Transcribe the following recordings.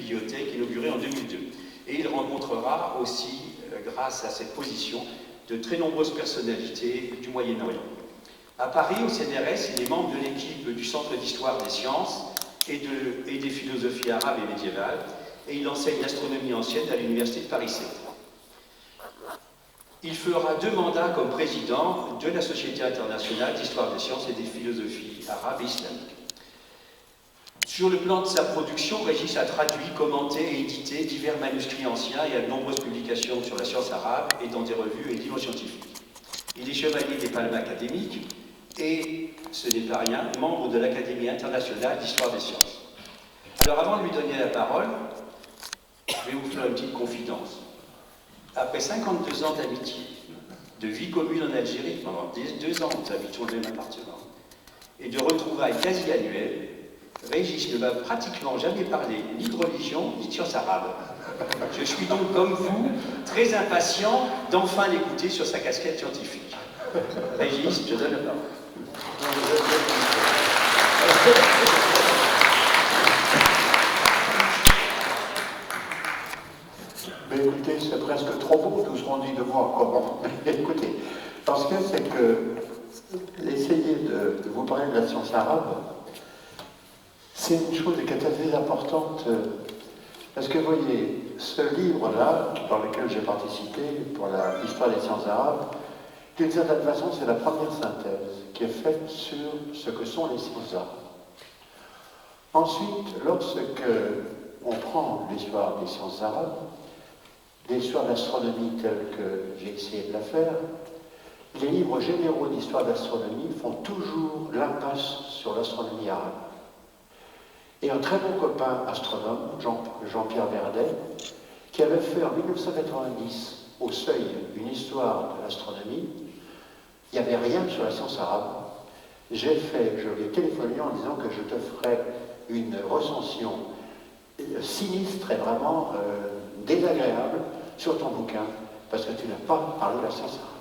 bibliothèque inaugurée en 2002. Et il rencontrera aussi, grâce à cette position, de très nombreuses personnalités du Moyen-Orient. À Paris, au CNRS, il est membre de l'équipe du Centre d'Histoire des Sciences et des philosophies arabes et médiévales, et il enseigne l'astronomie ancienne à l'Université de Paris 7. Il fera 2 mandats comme président de la Société internationale d'histoire des sciences et des philosophies arabes et islamiques. Sur le plan de sa production, Régis a traduit, commenté et édité divers manuscrits anciens et a de nombreuses publications sur la science arabe et dans des revues et livres scientifiques. Il est chevalier des palmes académiques et, ce n'est pas rien, membre de l'Académie internationale d'histoire des sciences. Alors avant de lui donner la parole, je vais vous faire une petite confidence. Après 52 ans d'amitié, de vie commune en Algérie, pendant 2 ans, nous habitons le même appartement, et de retrouvailles quasi annuelles, Régis ne m'a pratiquement jamais parlé ni de religion, ni de sciences arabes. Je suis donc, comme vous, très impatient d'enfin l'écouter sur sa casquette scientifique. Régis, je te donne la parole. Mais écoutez, c'est presque trop beau tout ce qu'on dit de moi. Comment? Écoutez, parce que c'est que essayer de vous parler de la science arabe, c'est une chose qui est très importante. Parce que vous voyez, ce livre-là, dans lequel j'ai participé pour l'histoire des sciences arabes, d'une certaine façon, c'est la première synthèse qui est faite sur ce que sont les sciences arabes. Ensuite, lorsque on prend l'histoire des sciences arabes, l'histoire d'astronomie telle que j'ai essayé de la faire, les livres généraux d'histoire d'astronomie font toujours l'impasse sur l'astronomie arabe. Et un très bon copain astronome, Jean-Pierre Verdet, qui avait fait en 1990 au Seuil une histoire de l'astronomie, il n'y avait rien sur la science arabe. Je lui ai téléphoné en disant que je te ferais une recension sinistre et vraiment désagréable sur ton bouquin, parce que tu n'as pas parlé de la science arabe.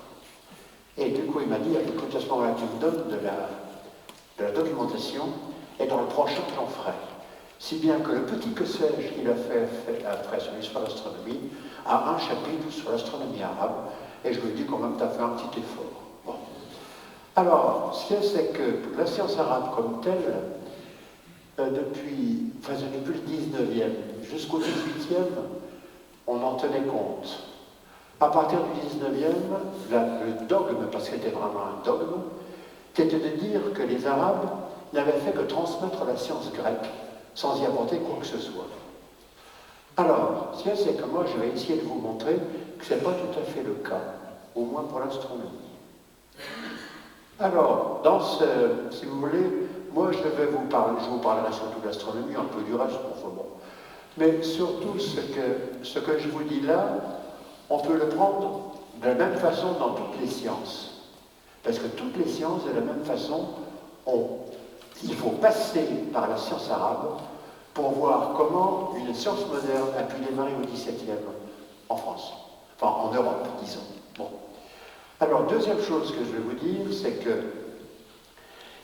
Et du coup, il m'a dit, écoute, à ce moment-là, tu me donnes de la documentation, et dans le prochain, j'en ferai. Si bien que le petit que sais-je qu'il a fait après sur l'histoire de l'astronomie a un chapitre sur l'astronomie arabe, et je lui dis quand même, tu as fait un petit effort. Bon. Alors, ce qu'il y a, c'est que la science arabe comme telle, depuis le 19e jusqu'au 18e, on en tenait compte. À partir du 19e, le dogme, parce que c'était vraiment un dogme, c'était de dire que les Arabes n'avaient fait que transmettre la science grecque sans y apporter quoi que ce soit. Alors, ce qu'il y a, c'est que moi, je vais essayer de vous montrer que ce n'est pas tout à fait le cas, au moins pour l'astronomie. Alors, si vous voulez, moi, je vous parlerai surtout de l'astronomie, un peu du reste, enfin bon. Mais surtout, ce que je vous dis là, on peut le prendre de la même façon dans toutes les sciences. Parce que toutes les sciences, de la même façon, il faut passer par la science arabe pour voir comment une science moderne a pu démarrer au XVIIe en France, enfin en Europe, disons. Bon. Alors, deuxième chose que je vais vous dire, c'est que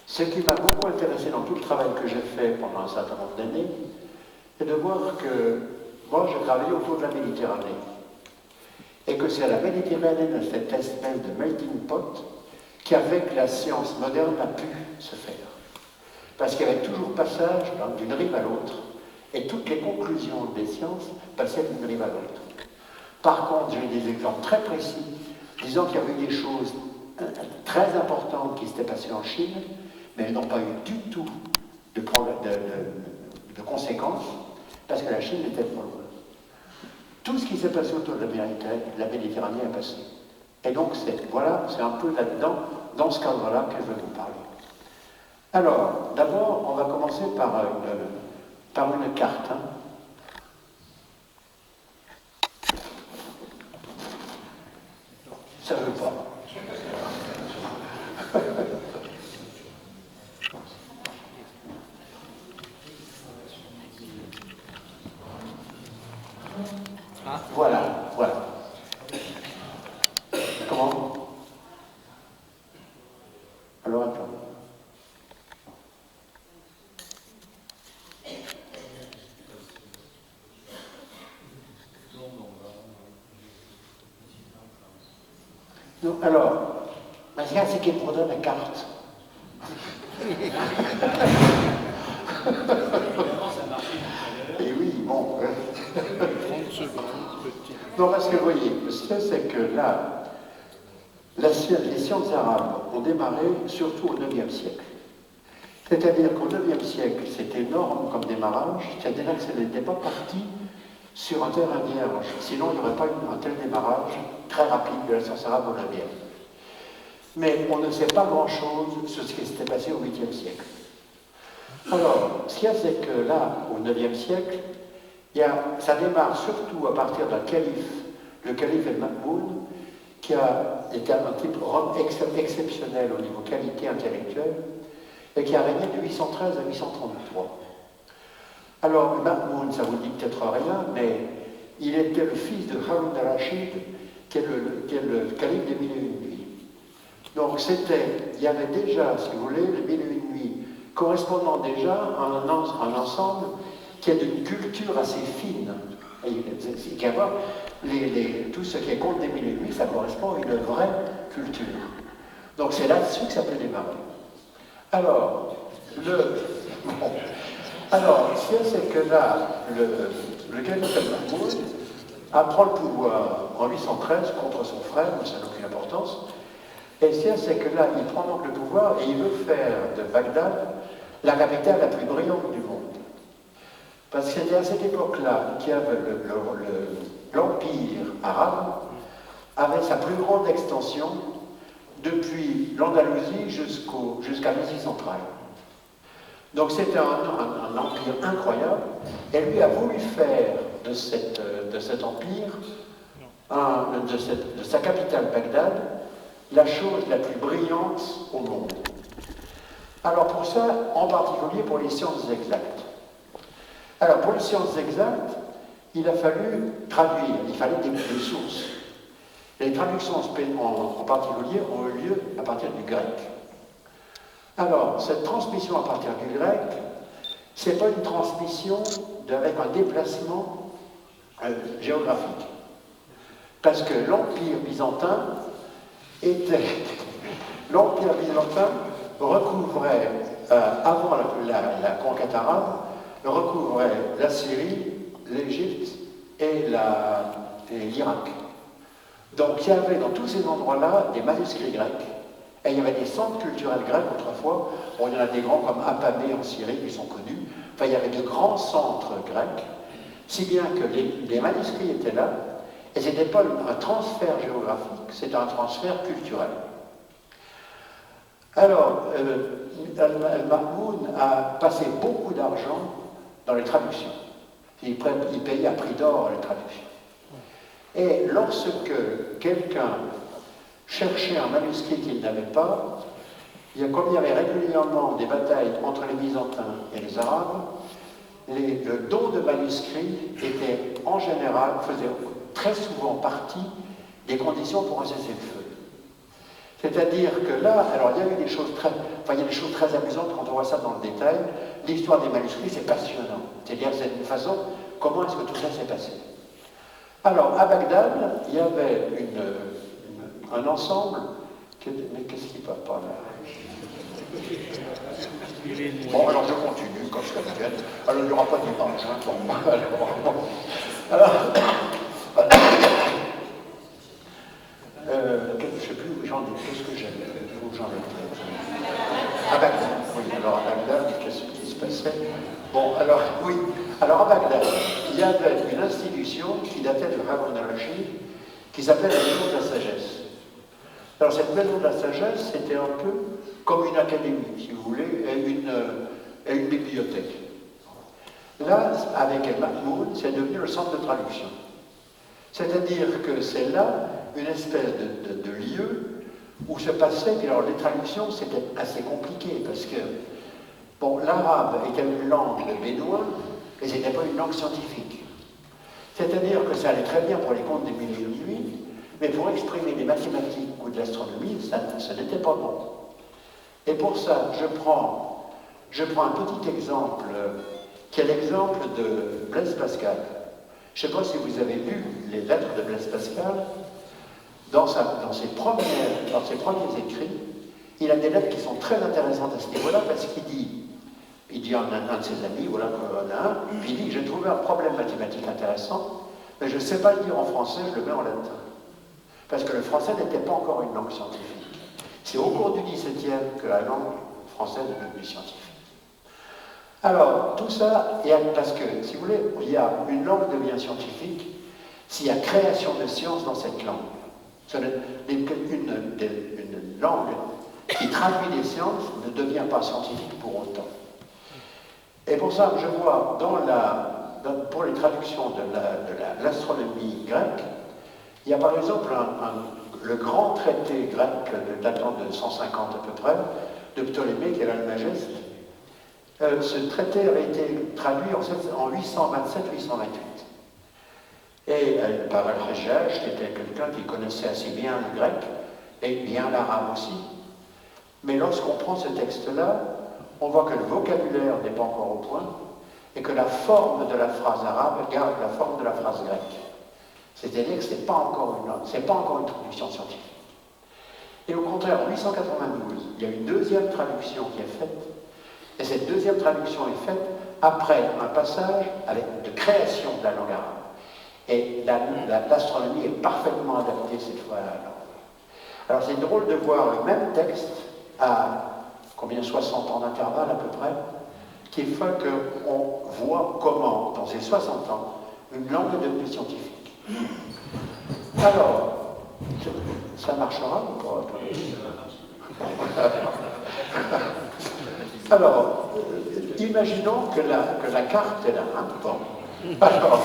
ce qui m'a beaucoup intéressé dans tout le travail que j'ai fait pendant un certain nombre d'années, c'est de voir que moi, je travaillais autour de la Méditerranée. Et que c'est à la Méditerranée, de cette espèce de melting pot, qu'avec la science moderne a pu se faire. Parce qu'il y avait toujours passage d'une rive à l'autre, et toutes les conclusions des sciences passaient d'une rive à l'autre. Par contre, j'ai des exemples très précis, disant qu'il y avait eu des choses très importantes qui s'étaient passées en Chine, mais elles n'ont pas eu du tout de conséquences, parce que la Chine n'était pas loin. Tout ce qui s'est passé autour de la Méditerranée est passé. Et donc, c'est un peu là-dedans, dans ce cadre-là, que je vais vous parler. Alors, d'abord, on va commencer par une carte. Hein. Ça ne veut pas. Voilà. Comment? Alors, attends. Non, alors, maintenant, c'est qu'il me redonne la carte. Et oui, bon. 30 secondes, petit. Non, parce que vous voyez, ce qu'il y a, c'est que là, les sciences arabes ont démarré surtout au IXe siècle. C'est-à-dire qu'au IXe siècle, c'était énorme comme démarrage, c'est-à-dire que ça n'était pas parti sur un terrain vierge. Sinon, il n'y aurait pas eu un tel démarrage très rapide de la science arabe au IXe. Mais on ne sait pas grand-chose sur ce qui s'était passé au 8e siècle. Alors, ce qu'il y a, c'est que là, au 9e siècle, ça démarre surtout à partir d'un calife, le calife El-Ma'moun, qui a été un type exceptionnel au niveau qualité intellectuelle, et qui a régné de 813 à 833. Alors, Ma'moun, ça vous dit peut-être rien, mais il était le fils de Harun al-Rashid, qui est le calife des Mille et une nuits. Donc il y avait déjà, si vous voulez, les Mille et une nuits, correspondant déjà à un ensemble qui est d'une culture assez fine. Il y a tout ce qui est conte des Mille et une nuits, ça correspond à une vraie culture. Donc c'est là-dessus que ça peut démarrer. Alors, ce qu'il y a, c'est que là, le calife al-Mahmoud apprend le pouvoir en 813 contre son frère, mais ça n'a aucune importance. Et ce qu'il y a, c'est que là, il prend donc le pouvoir et il veut faire de Bagdad la capitale la plus brillante du monde. Parce que c'était à cette époque-là qu'il y avait l'Empire arabe avait sa plus grande extension depuis l'Andalousie jusqu'à l'Asie centrale. Donc c'était un empire incroyable, et lui a voulu faire de cet empire, de sa capitale Bagdad, la chose la plus brillante au monde. Alors pour ça, en particulier pour les sciences exactes. Alors pour les sciences exactes, il a fallu traduire, il fallait des sources. Les traductions en particulier ont eu lieu à partir du grec. Alors, cette transmission à partir du grec, ce n'est pas une transmission avec un déplacement géographique. Parce que l'Empire byzantin recouvrait, avant la conquête arabe, recouvrait la Syrie, l'Égypte et l'Irak. Donc il y avait dans tous ces endroits-là des manuscrits grecs, et il y avait des centres culturels grecs autrefois. Bon, il y en a des grands comme Apamée en Syrie qui sont connus. Enfin, il y avait de grands centres grecs, si bien que les manuscrits étaient là, et ce n'était pas un transfert géographique, c'était un transfert culturel. Alors, Al-Ma'moun a passé beaucoup d'argent dans les traductions. Il payait à prix d'or les traductions. Et lorsque quelqu'un cherchait un manuscrit qu'il n'avait pas, comme il y avait régulièrement des batailles entre les Byzantins et les Arabes, le don de manuscrits était en général, faisait très souvent partie des conditions pour un cessez-le-feu. C'est-à-dire que là, alors il y a eu des choses très amusantes quand on voit ça dans le détail. L'histoire des manuscrits, c'est passionnant. C'est-à-dire, c'est une façon, comment est-ce que tout ça s'est passé? Alors, à Bagdad, il y avait un ensemble. Mais qu'est-ce qui ne va pas là? Bon, alors je continue, comme je l'habitude. Alors, il n'y aura pas d'image, hein, pour moi. Alors, je ne sais plus où j'en ai, qu'est-ce que j'aime, où j'en ai. À Bagdad, oui, alors à Bagdad, qu'est-ce qui se passait? Bon, alors, oui, alors à Bagdad, il y avait une institution qui datait de Harun al-Rashid, qui s'appelait la Maison de la Sagesse. Alors cette Maison de la Sagesse, c'était un peu comme une académie, si vous voulez, et une bibliothèque. Là, avec El-Mahmoud, c'est devenu le centre de traduction. C'est-à-dire que c'est là une espèce de lieu où se passait, puis alors les traductions, c'était assez compliqué, parce que, bon, l'arabe était une langue de bédouin, et ce n'était pas une langue scientifique. C'est-à-dire que ça allait très bien pour les contes des Mille et une nuits, mais pour exprimer des mathématiques ou de l'astronomie, ça n'était pas bon. Et pour ça, je prends un petit exemple, qui est l'exemple de Blaise Pascal. Je ne sais pas si vous avez lu les lettres de Blaise Pascal. dans ses premiers écrits, il a des lettres qui sont très intéressantes à ce niveau-là, parce qu'il dit à un de ses amis, voilà, puis il dit, j'ai trouvé un problème mathématique intéressant, mais je ne sais pas le dire en français, je le mets en latin. Parce que le français n'était pas encore une langue scientifique. C'est au cours du XVIIe que la langue française est devenue scientifique. Alors, tout ça, parce que, si vous voulez, il y a une langue devient scientifique s'il y a création de sciences dans cette langue. Une langue qui traduit les sciences ne devient pas scientifique pour autant. Et pour ça, je vois pour les traductions de l'astronomie grecque, il y a par exemple le grand traité grec datant de 150 à peu près, de Ptolémée, qui est l'Almageste. Ce traité avait été traduit en 827-828. Et par Al-Hajjaj, qui était quelqu'un qui connaissait assez bien le grec, et bien l'arabe aussi. Mais lorsqu'on prend ce texte-là, on voit que le vocabulaire n'est pas encore au point, et que la forme de la phrase arabe garde la forme de la phrase grecque. C'est-à-dire que ce n'est pas encore une traduction scientifique. Et au contraire, en 892, il y a une deuxième traduction qui est faite, et cette deuxième traduction est faite après un passage de création de la langue arabe. Et l'astronomie est parfaitement adaptée cette fois à la langue. Alors c'est drôle de voir le même texte à 60 ans d'intervalle à peu près, qui fait qu'on voit comment, dans ces 60 ans, une langue est devenue scientifique. Alors, ça marchera ou pas? Alors, imaginons que la carte est là. Hein, bon. Alors,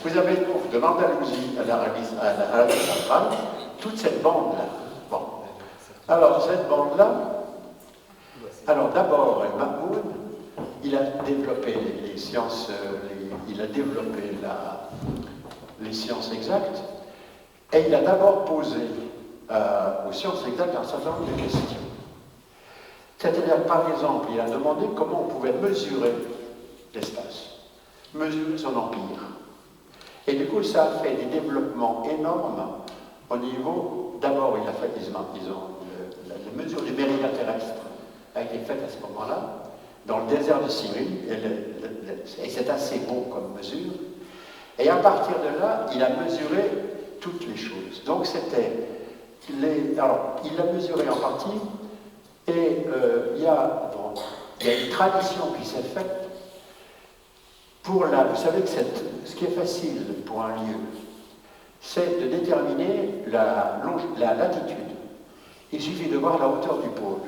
vous avez donc de l'Andalousie à l'Arabie centrale toute cette bande-là. Bon. Alors, cette bande-là, d'abord, Mahmoud, il a développé les sciences, il a développé les sciences exactes, et il a d'abord posé aux sciences exactes un certain nombre de questions. C'est-à-dire, par exemple, il a demandé comment on pouvait mesurer l'espace, mesurer son empire. Et du coup, ça a fait des développements énormes au niveau, d'abord, il a fait, la mesure du méridien terrestre a été faite à ce moment-là, dans le désert de Syrie, et c'est assez beau comme mesure. Et à partir de là, il a mesuré toutes les choses. Donc alors, il l'a mesuré en partie, et il y a une tradition qui s'est faite vous savez que ce qui est facile pour un lieu, c'est de déterminer la latitude. Il suffit de voir la hauteur du pôle.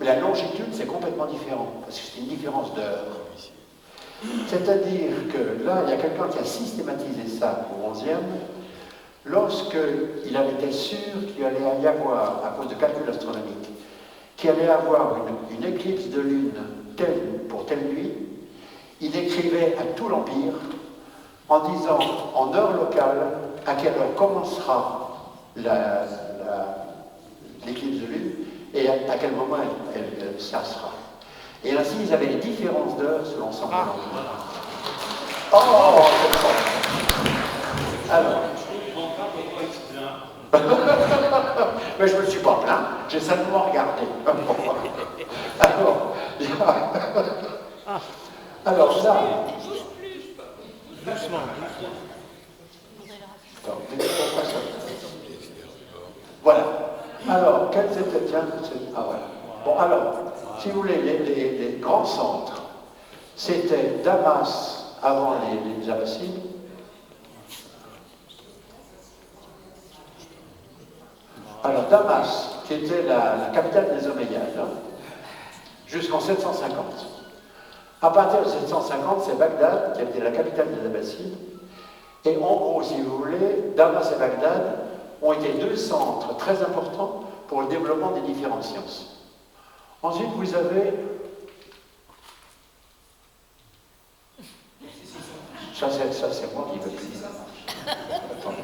Mais la longitude, c'est complètement différent, parce que c'est une différence d'heure. C'est-à-dire que là, il y a quelqu'un qui a systématisé ça au XIe, lorsqu'il avait été sûr qu'il allait y avoir, à cause de calculs astronomiques, qu'il allait y avoir une éclipse de lune pour telle nuit, il écrivait à tout l'Empire en disant en heure locale à quelle heure commencera l'éclipse de lune et à quel moment elle cessera. Et ainsi, ils avaient des différences d'heures sur l'ensemble de l'Empire. Oh, c'est bon. Alors. Mais je ne me suis pas plaint, j'ai simplement regardé. Alors là. Doucement. Voilà. Alors, quels étaient. Tiens, voilà. Bon, alors, si vous voulez, les grands centres, c'était Damas avant les Abbassides. Alors, Damas, qui était la capitale des Omeyyades, jusqu'en 750. À partir de 750, c'est Bagdad, qui était la capitale des Abbassides. Et en gros, si vous voulez, Damas et Bagdad ont été deux centres très importants pour le développement des différentes sciences. Ensuite, vous avez... Ça, c'est moi qui veux plus. Attendez.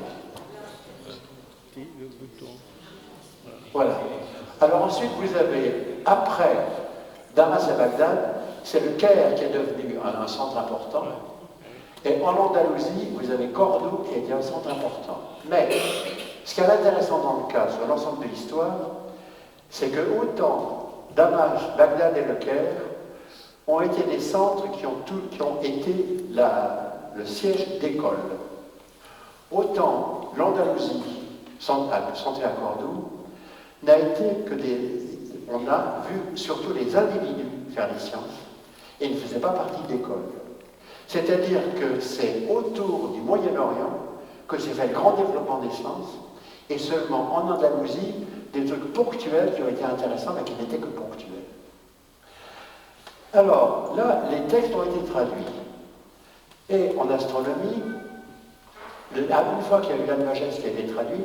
Le bouton. Voilà. Alors ensuite, vous avez, après Damas et Bagdad, c'est le Caire qui est devenu un centre important. Et en Andalousie, vous avez Cordoue qui est un centre important. Mais ce qui est intéressant dans le cas, sur l'ensemble de l'histoire, c'est que autant Damas, Bagdad et Le Caire ont été des centres qui ont été le siège d'écoles. Autant l'Andalousie, centrée à Cordoue, n'a été que on a vu surtout les individus faire des sciences et ne faisaient pas partie d'écoles. C'est-à-dire que c'est autour du Moyen-Orient que s'est fait le grand développement des sciences, et seulement en Andalousie, des trucs ponctuels qui ont été intéressants, mais qui n'étaient que ponctuels. Alors, là, les textes ont été traduits. Et en astronomie, une fois qu'il y a eu l'Almageste qui a été traduit,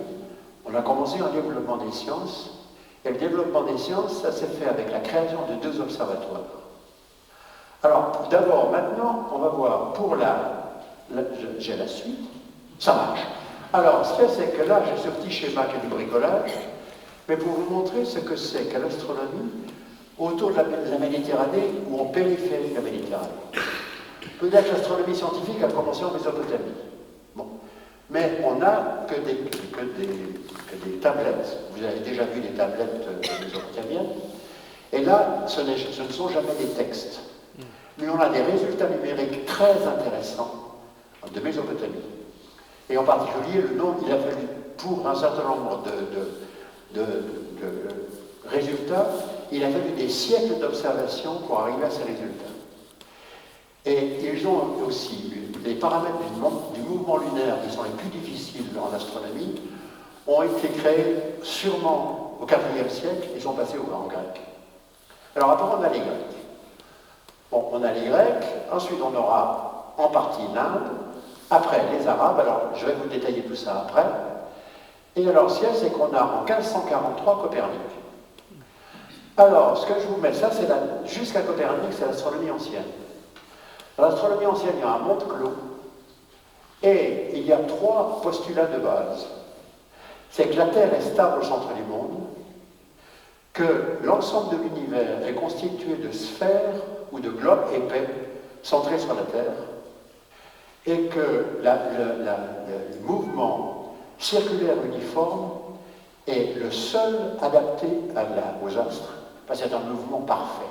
on a commencé un développement des sciences, et le développement des sciences, ça s'est fait avec la création de 2 observatoires. Alors, d'abord, maintenant, on va voir pour j'ai la suite, ça marche. Alors, ce qu'il y a, c'est que là, j'ai ce petit schéma qui est du bricolage, mais pour vous montrer ce que c'est qu'à l'astronomie, autour de la Méditerranée ou en périphérie de la Méditerranée. Peut-être que l'astronomie scientifique a commencé en Mésopotamie. Bon. Mais on n'a que des tablettes. Vous avez déjà vu les tablettes mésopotamiennes. Et là, ce ne sont jamais des textes. Mais on a des résultats numériques très intéressants de Mésopotamie. Et en particulier, le nom, il a fallu, pour un certain nombre de résultats, il a fallu des siècles d'observation pour arriver à ces résultats. Et ils ont aussi, les paramètres du mouvement lunaire, qui sont les plus difficiles en astronomie, ont été créés sûrement au IVe siècle et sont passés en grec. Alors après, on a les Grecs. Bon, on a les Grecs, ensuite on aura en partie l'Inde, après les Arabes, alors je vais vous détailler tout ça après. Et alors, ce qu'il y a, c'est qu'on a en 1543 Copernic. Alors, ce que je vous mets, ça c'est jusqu'à Copernic, c'est l'astronomie ancienne. Dans l'astronomie ancienne, il y a un monde clos, et il y a 3 postulats de base. C'est que la Terre est stable au centre du monde, que l'ensemble de l'univers est constitué de sphères ou de globes épais centrés sur la Terre, et que le mouvement circulaire uniforme est le seul adapté aux astres, parce que c'est un mouvement parfait.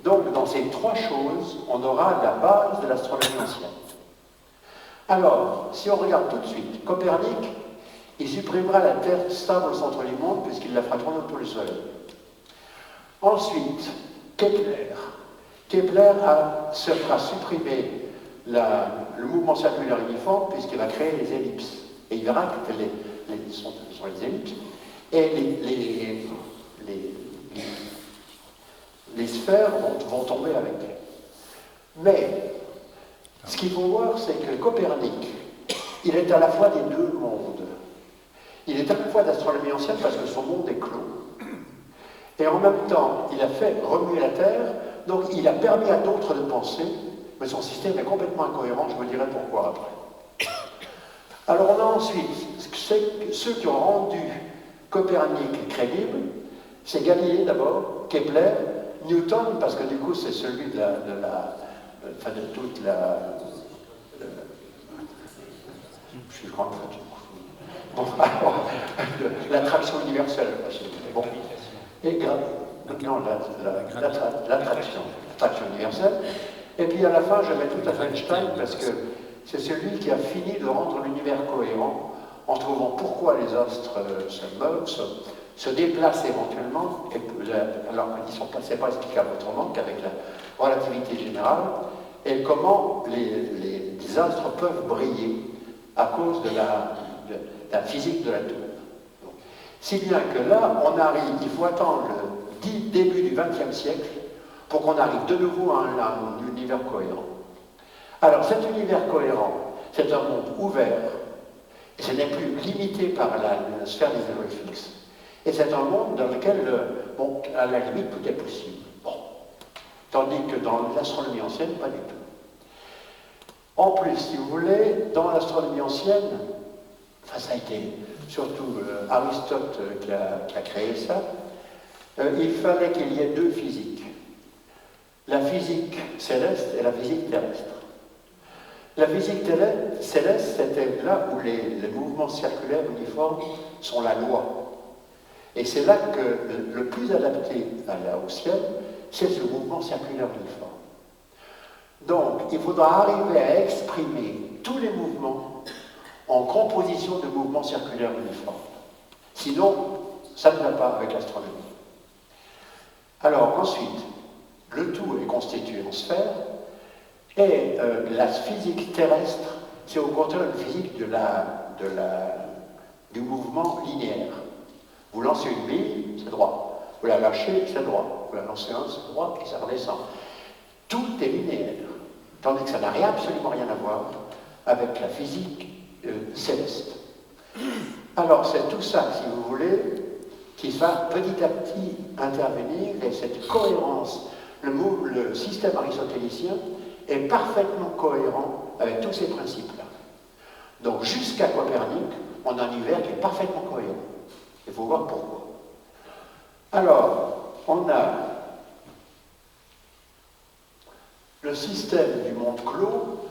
Donc, dans ces 3 choses, on aura la base de l'astronomie ancienne. Alors, si on regarde tout de suite, Copernic, il supprimera la Terre stable au centre du monde, puisqu'il la fera tourner autour du Soleil. Ensuite, Kepler. Kepler se fera supprimer le mouvement circulaire uniforme, puisqu'il va créer les ellipses. Et il verra que ce sont les ellipses. Et les sphères vont tomber avec elle. Mais, ce qu'il faut voir, c'est que Copernic, il est à la fois des 2 mondes. Il est à la fois d'astronomie ancienne parce que son monde est clos. Et en même temps, il a fait remuer la Terre, donc il a permis à d'autres de penser, mais son système est complètement incohérent, je vous dirai pourquoi après. Alors on a ensuite ceux qui ont rendu Copernic crédible, c'est Galilée d'abord, Kepler, Newton, parce que du coup c'est celui de toute la... Je suis grand fatigué. Bon, alors, l'attraction universelle. Bon. Et non, l'attraction universelle. Et puis à la fin, je mets tout à fait Einstein, parce que c'est celui qui a fini de rendre l'univers cohérent en trouvant pourquoi les astres se déplacent éventuellement, alors qu'ils ne sont pas explicables autrement qu'avec la relativité générale, et comment les astres peuvent briller à cause de la physique de l'atome. Si bien que là, il faut attendre le début du XXe siècle pour qu'on arrive de nouveau à un univers cohérent. Alors cet univers cohérent, c'est un monde ouvert, et ce n'est plus limité par la sphère des zéros fixes, et c'est un monde dans lequel, à la limite, tout est possible. Bon. Tandis que dans l'astronomie ancienne, pas du tout. En plus, si vous voulez, dans l'astronomie ancienne, ça a été surtout Aristote qui a créé ça, il fallait qu'il y ait 2 physiques. La physique céleste et la physique terrestre. La physique céleste, c'était là où les mouvements circulaires uniformes sont la loi. Et c'est là que le plus adapté au ciel, c'est ce mouvement circulaire uniforme. Donc, il faudra arriver à exprimer tous les mouvements en composition de mouvements circulaires uniformes. Sinon, ça ne va pas avec l'astronomie. Alors, ensuite, le tout est constitué en sphères, et la physique terrestre, c'est au contraire une physique du mouvement linéaire. Vous lancez une bille, c'est droit. Vous la lâchez, c'est droit. Vous la lancez un, c'est droit, et ça redescend. Tout est linéaire. Tandis que ça n'a absolument rien à voir avec la physique céleste. Alors, c'est tout ça, si vous voulez, qui va petit à petit intervenir, et cette cohérence, le système aristotélicien est parfaitement cohérent avec tous ces principes-là. Donc, jusqu'à Copernic, on a un univers qui est parfaitement cohérent. Il faut voir pourquoi. Alors, on a le système du monde clos,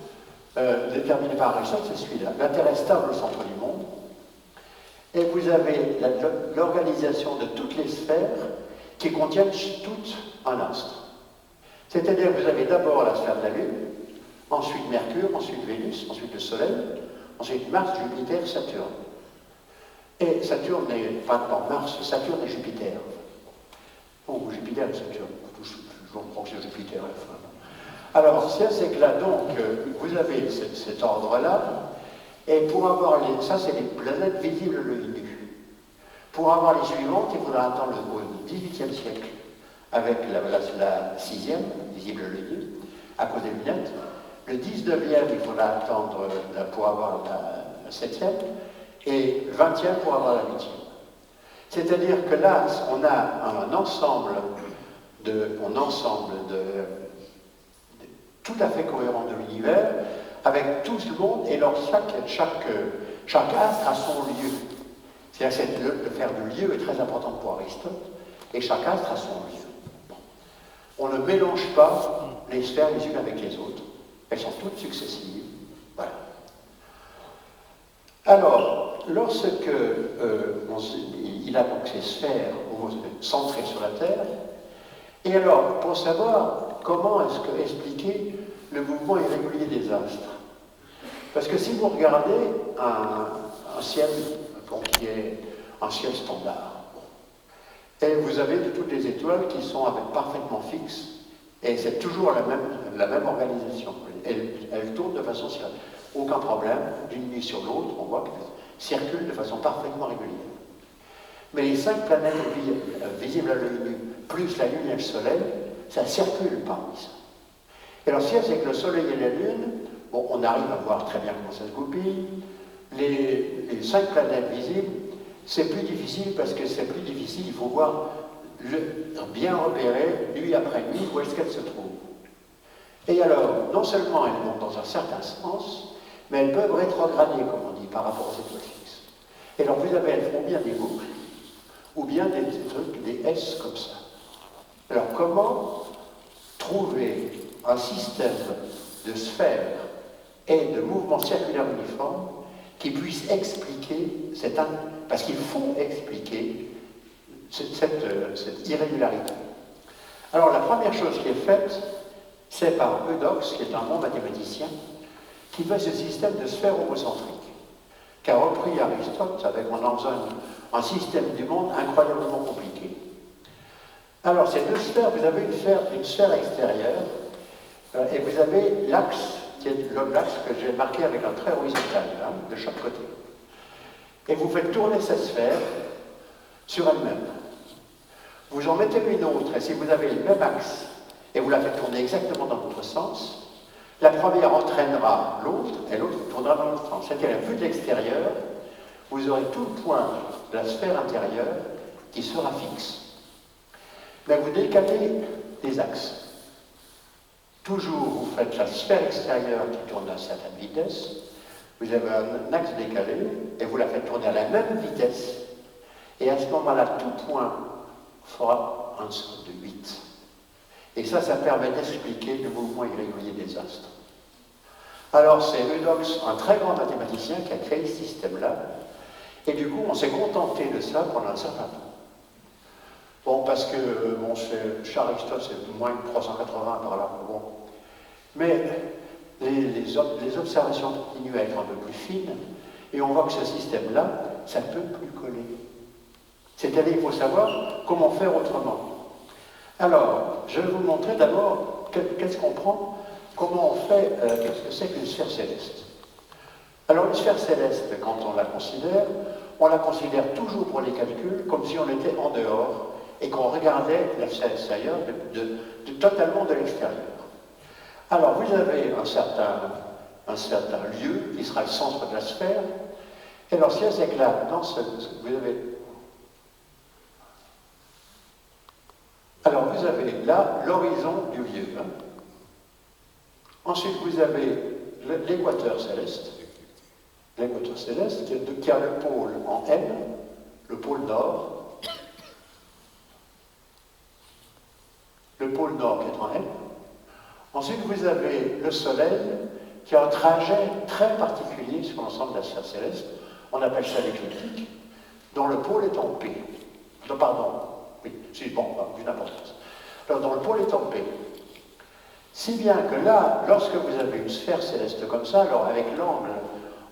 déterminé par Aristote, c'est celui-là. La Terre est stable au centre du monde, et vous avez l'organisation de toutes les sphères qui contiennent toutes un astre. C'est-à-dire que vous avez d'abord la sphère de la Lune, ensuite Mercure, ensuite Vénus, ensuite le Soleil, ensuite Mars, Jupiter, Saturne. Et Saturne n'est pas dans Mars, Saturne et Jupiter. Bon, Jupiter et Saturne, je crois que c'est Jupiter à la fin. Alors, c'est que là, donc, vous avez cet ordre-là, et pour avoir ça, c'est les planètes visibles à l'œil nu. Pour avoir les suivantes, il faudra attendre le XVIIIe siècle, avec la 6e, visible à l'œil nu, à cause des lunettes. Le 19e, il faudra attendre pour avoir la 7e, et 20e pour avoir la 8e. C'est-à-dire que là, on a un ensemble tout à fait cohérent de l'univers, avec tout le monde, et alors chaque astre a son lieu. C'est-à-dire que le faire du lieu est très important pour Aristote, et chaque astre a son lieu. Bon. On ne mélange pas les sphères les unes avec les autres. Elles sont toutes successives. Voilà. Alors, lorsque il a donc ces sphères centrées sur la Terre, et alors, pour savoir comment est-ce que expliquer le mouvement irrégulier des astres. Parce que si vous regardez un ciel qui est un ciel standard, et vous avez toutes les étoiles qui sont parfaitement fixes, et c'est toujours la même organisation. Elles tournent de façon circulaire. Aucun problème, d'une nuit sur l'autre, on voit qu'elles circulent de façon parfaitement régulière. Mais les 5 planètes visibles à l'œil nu, plus la Lune et le Soleil, ça circule parmi ça. Et alors, ce qu'il y a, c'est que le Soleil et la Lune, bon, on arrive à voir très bien comment ça se goupille. Les 5 planètes visibles, c'est plus difficile parce que c'est plus difficile, il faut voir bien repérer, nuit après nuit, où est-ce qu'elles se trouvent. Et alors, non seulement elles vont dans un certain sens, mais elles peuvent rétrograder, comme on dit, par rapport aux étoiles fixes. Et alors, elles font bien des boucles, ou bien des trucs, des S comme ça. Alors, comment trouver un système de sphères et de mouvements circulaires uniformes qui puisse expliquer parce qu'il faut expliquer cette irrégularité. Alors, la première chose qui est faite, c'est par Eudoxe, qui est un bon mathématicien, qui fait ce système de sphères homocentriques, qu'a repris Aristote en faisant un système du monde incroyablement compliqué. Alors, ces deux sphères, vous avez une sphère extérieure, et vous avez l'axe, qui est l'axe que j'ai marqué avec un trait horizontal, de chaque côté. Et vous faites tourner cette sphère sur elle-même. Vous en mettez une autre, et si vous avez le même axe, et vous la faites tourner exactement dans l'autre sens, la première entraînera l'autre, et l'autre tournera dans l'autre sens. C'est-à-dire, vu de l'extérieur, vous aurez tout le point de la sphère intérieure qui sera fixe. Mais vous décalez les axes. Toujours, vous faites la sphère extérieure qui tourne à une certaine vitesse, vous avez un axe décalé, et vous la faites tourner à la même vitesse, et à ce moment-là, tout point fera un saut de 8. Et ça permet d'expliquer le mouvement irrégulier des astres. Alors c'est Eudox, un très grand mathématicien, qui a créé ce système-là, et du coup on s'est contenté de ça pendant un certain temps. Bon, parce que chez Aristote, c'est moins de 380 par là, bon. Mais les observations continuent à être un peu plus fines, et on voit que ce système-là, ça ne peut plus coller. C'est-à-dire qu'il faut savoir comment faire autrement. Alors, je vais vous montrer d'abord qu'est-ce qu'on prend, comment on fait, qu'est-ce que c'est qu'une sphère céleste. Alors, une sphère céleste, quand on la considère toujours pour les calculs comme si on était en dehors et qu'on regardait la sphère extérieure totalement de l'extérieur. Alors, vous avez un certain lieu qui sera le centre de la sphère, et alors, ce qu'il y a, c'est que là, vous avez là l'horizon du lieu. Hein. Ensuite, vous avez l'équateur céleste. L'équateur céleste qui a le pôle en N, le pôle nord. Le pôle nord qui est en N. Ensuite, vous avez le Soleil qui a un trajet très particulier sur l'ensemble de la sphère céleste. On appelle ça l'écliptique, dont le pôle est en P. Non, pardon. Oui, c'est bon, d'une importance. Alors, dont le pôle est en P. Si bien que là, lorsque vous avez une sphère céleste comme ça, alors avec l'angle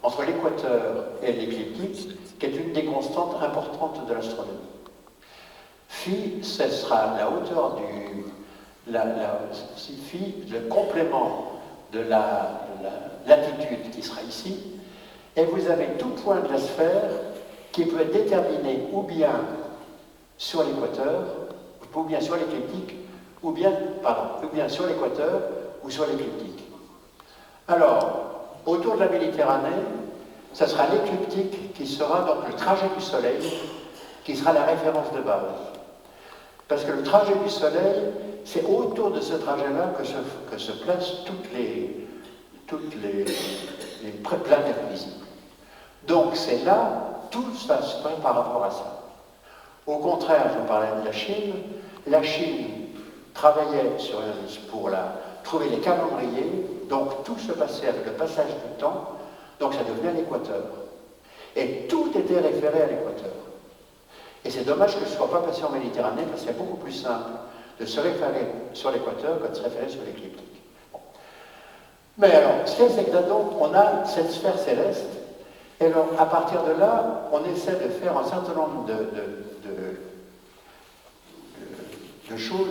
entre l'équateur et l'écliptique, qui est une des constantes importantes de l'astronomie. Phi, ce sera la hauteur phi, le complément de la latitude qui sera ici, et vous avez tout point de la sphère qui peut être déterminé ou bien sur l'équateur, ou bien sur l'écliptique, ou bien sur l'équateur ou sur l'écliptique. Alors, autour de la Méditerranée, ce sera l'écliptique qui sera donc le trajet du Soleil, qui sera la référence de base. Parce que le trajet du Soleil, c'est autour de ce trajet-là que se placent toutes les planètes visibles. Donc c'est là, tout ça se fait par rapport à ça. Au contraire, je vous parlais de la Chine travaillait pour trouver les calendriers, donc tout se passait avec le passage du temps, donc ça devenait l'équateur. Et tout était référé à l'équateur. Et c'est dommage que ce ne soit pas passé en Méditerranée, parce que c'est beaucoup plus simple de se référer sur l'équateur que de se référer sur l'écliptique. Bon. Mais alors, ce qu'il y a, c'est que là, donc, on a cette sphère céleste, et alors, à partir de là, on essaie de faire un certain nombre de choses,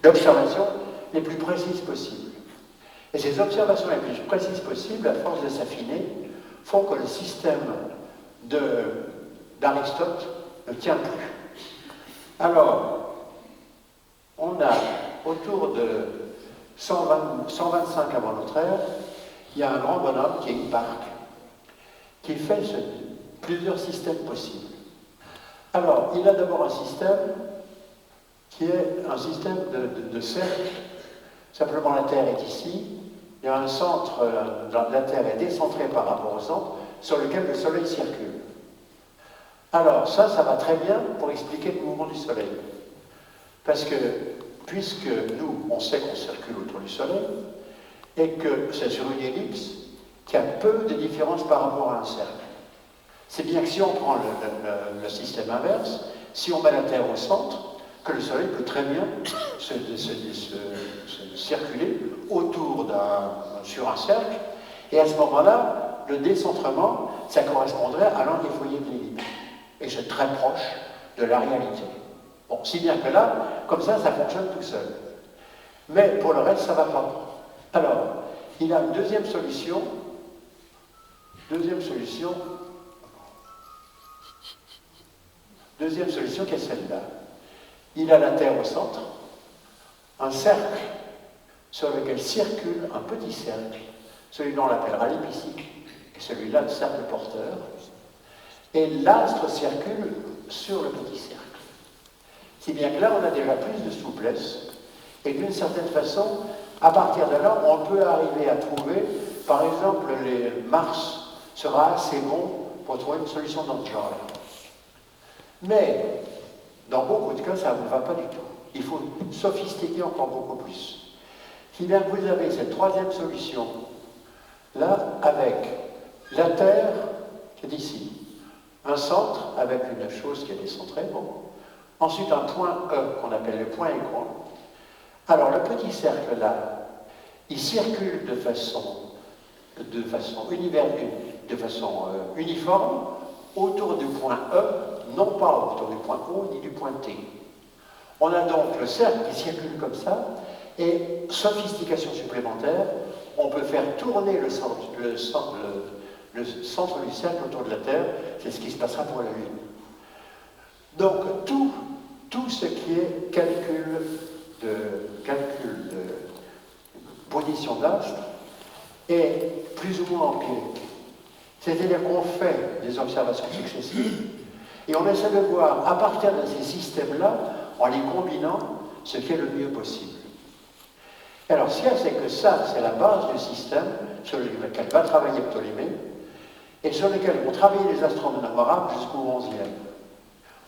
d'observations les plus précises possibles. Et ces observations les plus précises possibles, à force de s'affiner, font que le système d'Aristote ne tient plus. Alors, on a autour de 125 avant notre ère, il y a un grand bonhomme qui est Hipparque, qui fait plusieurs systèmes possibles. Alors, il a d'abord un système qui est un système de cercle. Simplement, la Terre est ici. Il y a un centre, la Terre est décentrée par rapport au centre, sur lequel le Soleil circule. Alors, ça va très bien pour expliquer le mouvement du Soleil. Parce que, puisque nous, on sait qu'on circule autour du Soleil, et que c'est sur une ellipse qu'il y a peu de différence par rapport à un cercle. C'est bien que si on prend le système inverse, si on met la Terre au centre, que le Soleil peut très bien se circuler sur un cercle, et à ce moment-là, le décentrement, ça correspondrait à l'un des foyers de l'ellipse. Et c'est très proche de la réalité. Bon, si bien que là, comme ça fonctionne tout seul. Mais pour le reste, ça ne va pas. Alors, il a une deuxième solution qui est celle-là. Il a la Terre au centre, un cercle sur lequel circule un petit cercle, celui-là on l'appellera l'épicykle, et celui-là le cercle porteur, et l'astre circule sur le petit cercle. Si bien que là on a déjà plus de souplesse, et d'une certaine façon, à partir de là, on peut arriver à trouver, par exemple, Mars sera assez bon pour trouver une solution dans ce genre-là. Mais, dans beaucoup de cas, ça ne va pas du tout. Il faut sophistiquer encore beaucoup plus. Si bien que vous avez cette troisième solution, Là, avec la Terre, c'est ici, un centre avec une chose qui est décentrée, bon. Ensuite, un point E qu'on appelle le point écran. Alors, le petit cercle là, il circule de façon uniforme autour du point E, non pas autour du point O ni du point T. On a donc le cercle qui circule comme ça, et sophistication supplémentaire, on peut faire tourner le centre du cercle autour de la Terre, c'est ce qui se passera pour la Lune. Donc tout ce qui est calcul de position d'astre est plus ou moins empirique. C'est-à-dire qu'on fait des observations successives et on essaie de voir à partir de ces systèmes-là, en les combinant, ce qui est le mieux possible. Alors, ce qu'il y a, c'est que ça, c'est la base du système sur lequel va travailler Ptolémée et sur lequel vont travailler les astronomes arabes jusqu'au XIe.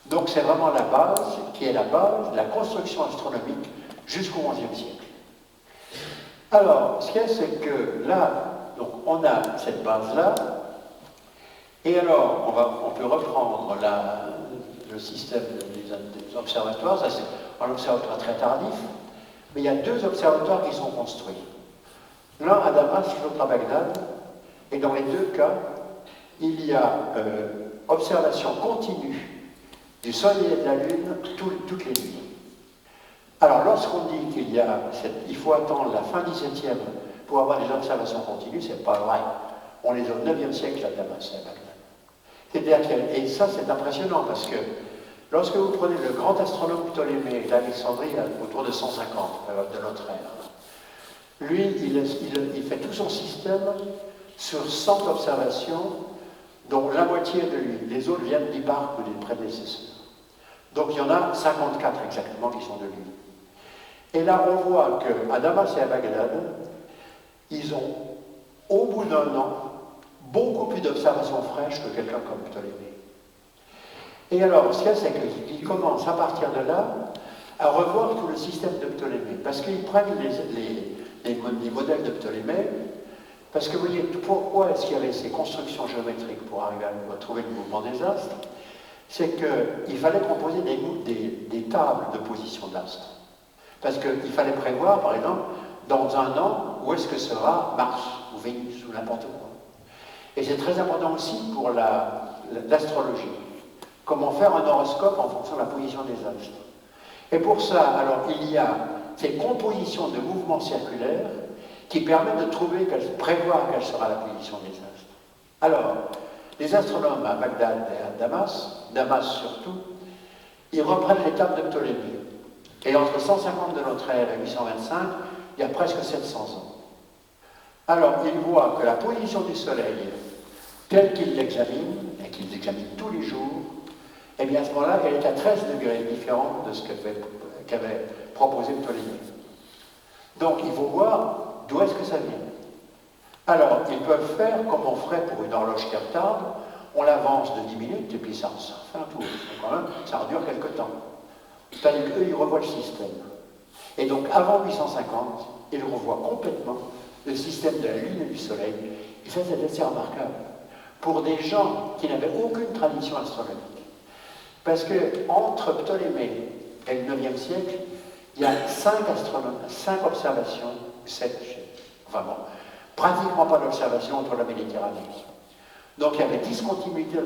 Donc, c'est vraiment la base qui est la base de la construction astronomique jusqu'au XIe siècle. Alors, ce qu'il y a, c'est que là, donc, on a cette base-là, et alors, on peut reprendre le système des observatoires, ça c'est un observatoire très tardif, mais il y a deux observatoires qui sont construits. L'un à Damas, l'autre à Bagdad, et dans les deux cas, il y a observation continue du Soleil et de la Lune toutes les nuits. Alors, lorsqu'on dit il faut attendre la fin 17e pour avoir des observations continues, c'est pas vrai. On les a au 9e siècle à Damas et à Bagdad. Et ça, c'est impressionnant parce que lorsque vous prenez le grand astronome Ptolémée d'Alexandrie, autour de 150 de notre ère, lui, il fait tout son système sur 100 observations, dont la moitié de lui. Les autres viennent d'Hipparque ou des prédécesseurs. Donc il y en a 54 exactement qui sont de lui. Et là, on voit qu'à Damas et à Bagdad, ils ont, au bout d'un an, beaucoup plus d'observations fraîches que quelqu'un comme Ptolémée. Et alors, ce qu'il y a, c'est qu'ils commencent à partir de là à revoir tout le système de Ptolémée, parce qu'ils prennent les modèles de Ptolémée, parce que vous voyez, pourquoi est-ce qu'il y avait ces constructions géométriques pour arriver à trouver le mouvement des astres? C'est qu'il fallait composer des tables de position d'astres. Parce qu'il fallait prévoir, par exemple, dans un an, où est-ce que sera Mars ou Vénus ou n'importe quoi. Et c'est très important aussi pour l'astrologie. Comment faire un horoscope en fonction de la position des astres. Et pour ça, alors, il y a ces compositions de mouvements circulaires qui permettent de prévoir quelle sera la position des astres. Alors, les astronomes à Bagdad et à Damas surtout, ils reprennent les tables de Ptolémée. Et entre 150 de notre ère et 825, il y a presque 700 ans. Alors, ils voient que la position du Soleil, telle qu'ils l'examinent, et qu'ils l'examinent tous les jours, eh bien à ce moment-là, elle est à 13 degrés, différente de ce qu'avait proposé Ptolémée. Donc, il faut voir d'où est-ce que ça vient. Alors, ils peuvent faire comme on ferait pour une horloge qui retarde, on l'avance de 10 minutes, et puis ça fait un tour. Donc, quand même, ça dure quelque temps. C'est-à-dire qu'eux, ils revoient le système. Et donc, avant 850, ils revoient complètement le système de la Lune et du Soleil. Et ça, c'est assez remarquable. Pour des gens qui n'avaient aucune tradition astronomique. Parce que entre Ptolémée et le 9e siècle, il y a 5 astronomes, 5 observations, 7, enfin bon, pratiquement pas d'observation entre la Méditerranée. Donc il y avait discontinuité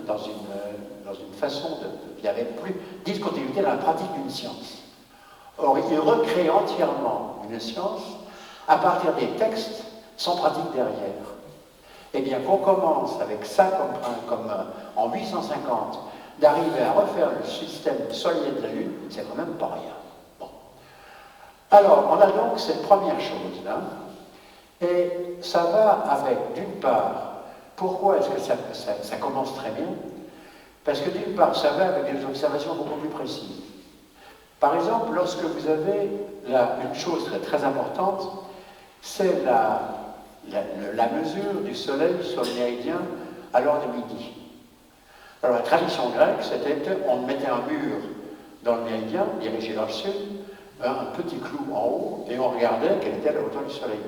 dans une façon il y avait plus discontinuité dans la pratique d'une science. Or, il recrée entièrement une science à partir des textes sans pratique derrière. Eh bien, qu'on commence avec ça comme en 850, d'arriver à refaire le système Soleil et de la Lune, c'est quand même pas rien. Bon. Alors, on a donc cette première chose-là, et ça va avec, d'une part, pourquoi est-ce que ça commence très bien? Parce que d'une part, ça va avec des observations beaucoup plus précises. Par exemple, lorsque vous avez une chose très importante, c'est la mesure du Soleil sur le méridien à l'heure de midi. Alors la tradition grecque, c'était qu'on mettait un mur dans le méridien, dirigé vers le sud, un petit clou en haut, et on regardait quelle était la hauteur du Soleil.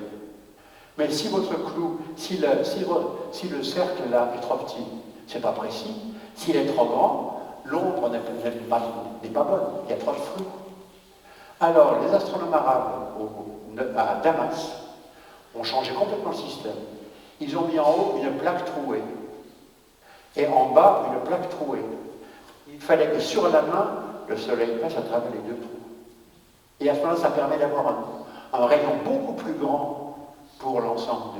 Mais si votre clou, si le cercle là est trop petit, c'est pas précis. S'il est trop grand, l'ombre n'est pas bonne, il y a trop de flou. Alors, les astronomes arabes à Damas ont changé complètement le système. Ils ont mis en haut une plaque trouée et en bas une plaque trouée. Il fallait que sur la main, le soleil passe à travers les deux trous. Et à ce moment-là, ça permet d'avoir un rayon beaucoup plus grand pour l'ensemble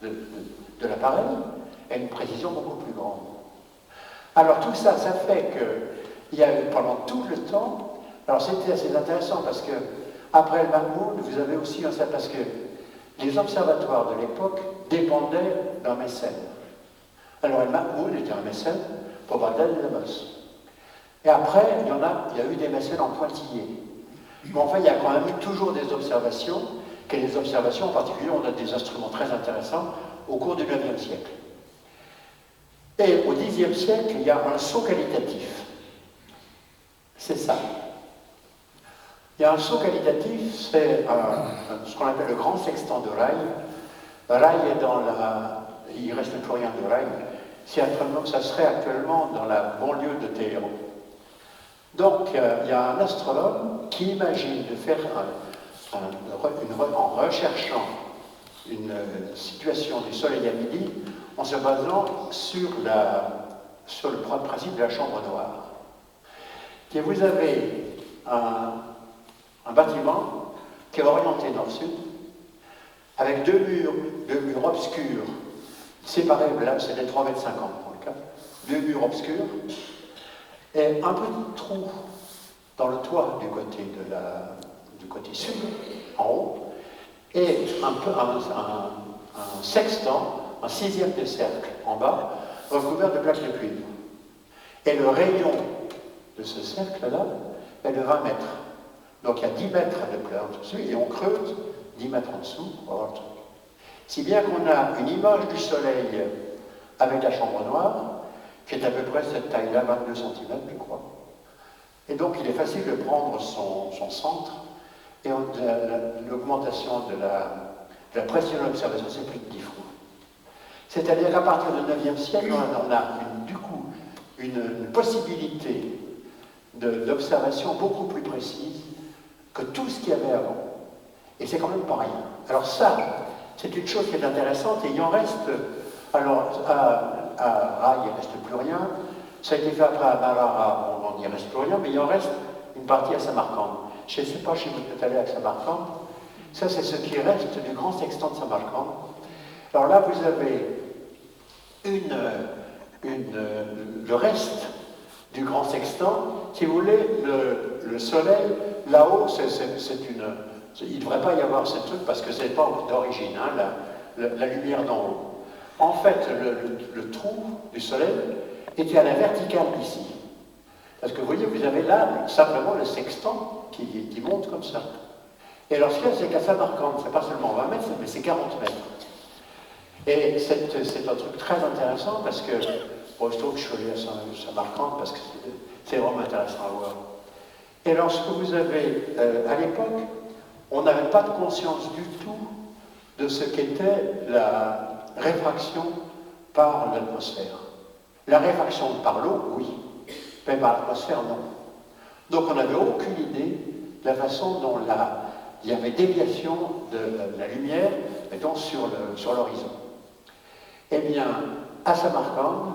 de l'appareil et une précision beaucoup plus grande. Alors tout ça, ça fait qu'il y a eu pendant tout le temps, alors c'était assez intéressant parce que après le Mahmoud, vous avez aussi un parce que les observatoires de l'époque dépendaient d'un mécène. Alors le Mahmoud était un mécène pour Bagdad et Damas. Et après, il y a eu des mécènes en pointillés. Mais enfin, il y a quand même eu toujours des observations, et les observations en particulier, on a des instruments très intéressants au cours du IXe siècle. Et au Xe siècle, il y a un saut qualitatif. C'est ça. Il y a un saut qualitatif, c'est ce qu'on appelle le grand sextant de Rai. Rai est dans la... Il ne reste plus rien de Rai. Ça serait actuellement dans la banlieue de Téhéran. Donc, il y a un astronome qui imagine de faire, en recherchant une situation du Soleil à midi, en se basant sur le principe de la chambre noire. Et vous avez un bâtiment qui est orienté nord-sud, avec deux murs obscurs, séparés, là c'est des 3,50 m pour le cas, deux murs obscurs, et un petit trou dans le toit du côté sud, en haut, et un sextant, un sixième de cercle en bas, recouvert de plaques de cuivre. Et le rayon de ce cercle-là est de 20 mètres. Donc il y a 10 mètres de pleurs dessus, et on creuse 10 mètres en dessous pour avoir le truc. Si bien qu'on a une image du soleil avec la chambre noire, qui est à peu près cette taille-là, 22 cm, je crois. Et donc il est facile de prendre son centre, et l'augmentation de la pression de l'observation, c'est plus de 10 fois. C'est-à-dire qu'à partir du IXe siècle, on a du coup une possibilité d'observation beaucoup plus précise que tout ce qu'il y avait avant. Et c'est quand même pas rien. Alors ça, c'est une chose qui est intéressante, et il en reste, alors à Rai, il ne reste plus rien. Ça a été fait après à Malara, on n'y reste plus rien, mais il en reste une partie à Samarcande. Je ne sais pas si vous êtes allé à Samarcande. Ça, c'est ce qui reste du grand sextant de Samarcande. Alors là, vous avez le reste du grand sextant. Si vous voulez, le soleil, là-haut, il ne devrait pas y avoir ce truc parce que ce n'est pas d'origine, hein, la lumière d'en haut. En fait, le trou du soleil était à la verticale ici. Parce que vous voyez, vous avez là simplement le sextant qui monte comme ça. Et alors, ce qu'il y a, c'est qu'à Samarcande, c'est pas seulement 20 mètres, mais c'est 40 mètres. Et c'est un truc très intéressant parce que, bon, je trouve que je suis allé à Samarcande parce que c'est vraiment intéressant à voir. Et alors, ce que vous avez, à l'époque, on n'avait pas de conscience du tout de ce qu'était la réfraction par l'atmosphère. La réfraction par l'eau, oui, mais par l'atmosphère, non. Donc on n'avait aucune idée de la façon dont il y avait déviation de la lumière, mettons, sur l'horizon. Eh bien, à Samarcande,